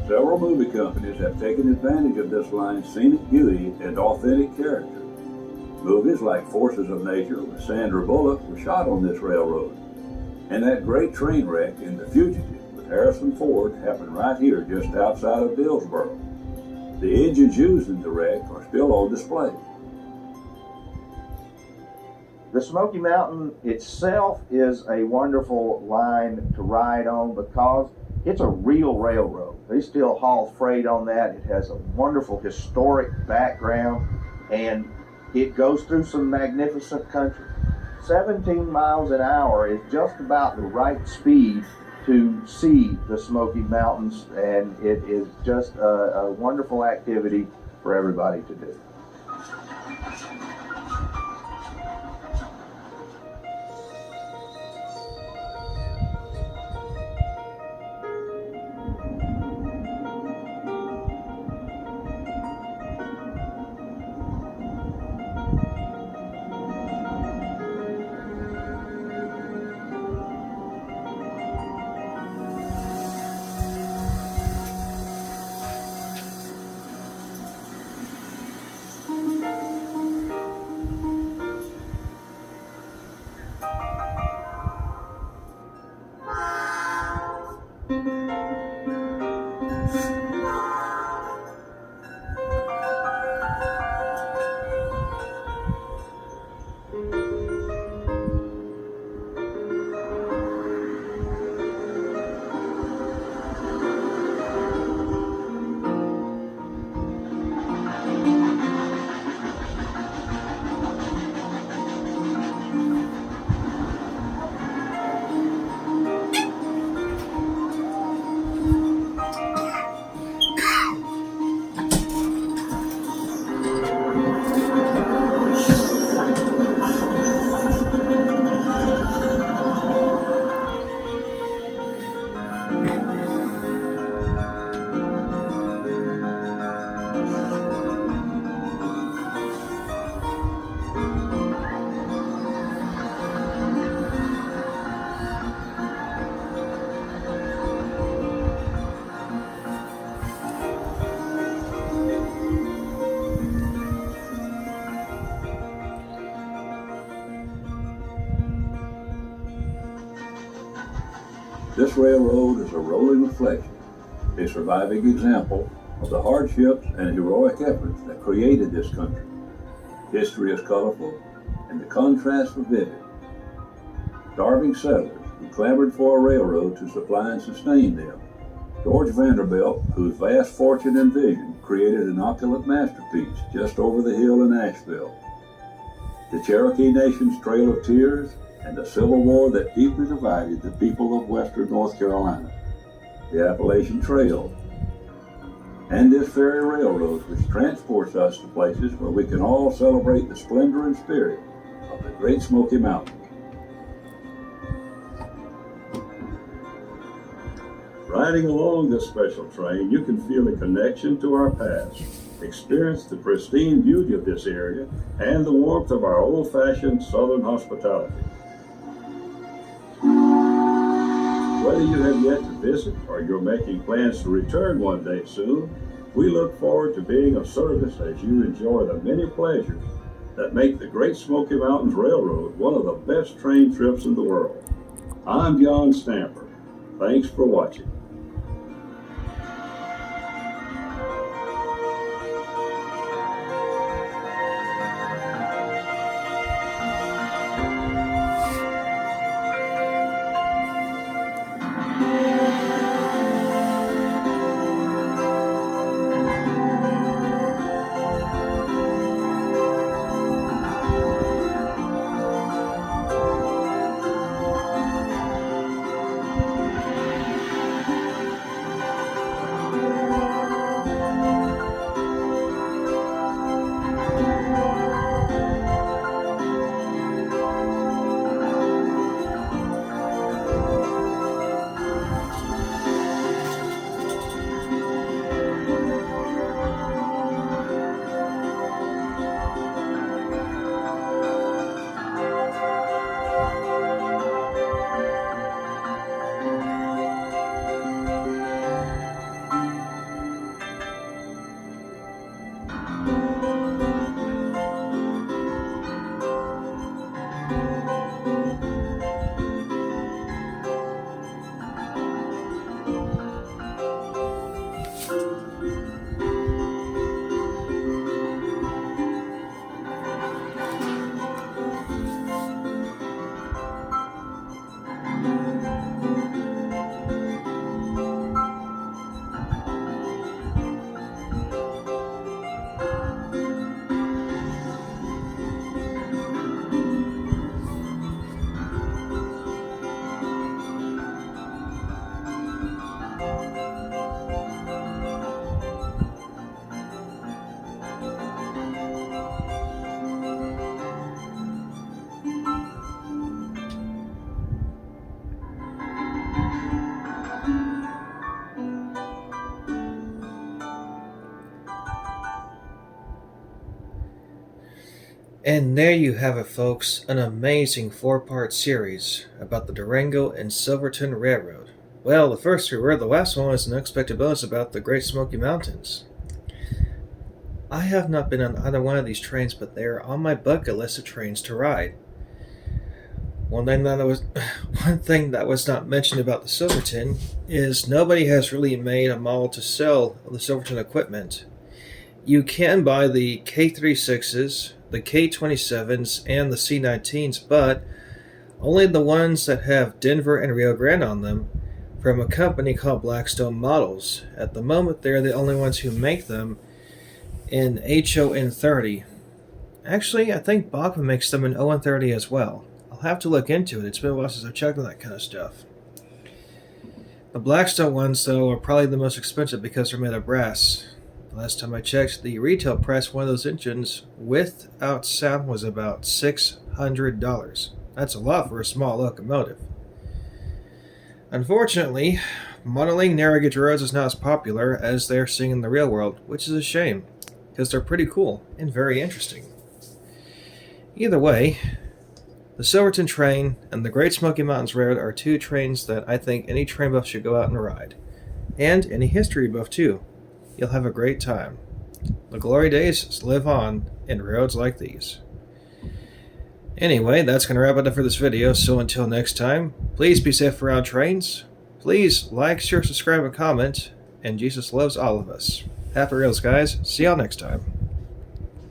Several movie companies have taken advantage of this line's scenic beauty and authentic character. Movies like Forces of Nature with Sandra Bullock were shot on this railroad. And that great train wreck in The Fugitive with Harrison Ford happened right here just outside of Dillsboro. The engines used in the wreck are still on display. The Smoky Mountain itself is a wonderful line to ride on because it's a real railroad. They still haul freight on that. It has a wonderful historic background, and it goes through some magnificent country. 17 miles an hour is just about the right speed to see the Smoky Mountains, and it is just a wonderful activity for everybody to do. This railroad is a rolling reflection, a surviving example of the hardships and heroic efforts that created this country. History is colorful and the contrasts are vivid. Starving settlers who clamored for a railroad to supply and sustain them. George Vanderbilt, whose vast fortune and vision created an opulent masterpiece just over the hill in Asheville. The Cherokee Nation's Trail of Tears, and the Civil War that deeply divided the people of western North Carolina. The Appalachian Trail, and this very railroad which transports us to places where we can all celebrate the splendor and spirit of the Great Smoky Mountains. Riding along this special train, you can feel a connection to our past, experience the pristine beauty of this area, and the warmth of our old-fashioned Southern hospitality. Whether you have yet to visit or you're making plans to return one day soon, we look forward to being of service as you enjoy the many pleasures that make the Great Smoky Mountains Railroad one of the best train trips in the world. I'm John Stamper. Thanks for watching. And there you have it, folks, an amazing 4-part series about the Durango and Silverton Railroad. Well, the first 3 were. The last one was an unexpected bonus about the Great Smoky Mountains. I have not been on either one of these trains, but they are on my bucket list of trains to ride. One thing that was not mentioned about the Silverton is nobody has really made a model to sell the Silverton equipment. You can buy the K36s, the K27s, and the C19s, but only the ones that have Denver and Rio Grande on them from a company called Blackstone Models. At the moment, they're the only ones who make them in HON30. Actually, I think Bachman makes them in ON30 as well. I'll have to look into it. It's been a while since I've checked on that kind of stuff. The Blackstone ones, though, are probably the most expensive because they're made of brass. Last time I checked, the retail price of one of those engines without sound was about $600. That's a lot for a small locomotive. Unfortunately, modeling narrow gauge roads is not as popular as they're seeing in the real world, which is a shame, because they're pretty cool and very interesting. Either way, the Silverton train and the Great Smoky Mountains Railroad are 2 trains that I think any train buff should go out and ride. And any history buff too. You'll have a great time. The glory days live on in roads like these. Anyway, that's going to wrap it up for this video, so until next time, please be safe around trains, Please like, share, subscribe, and comment. And Jesus loves all of us. Happy Reels, guys. See y'all next time.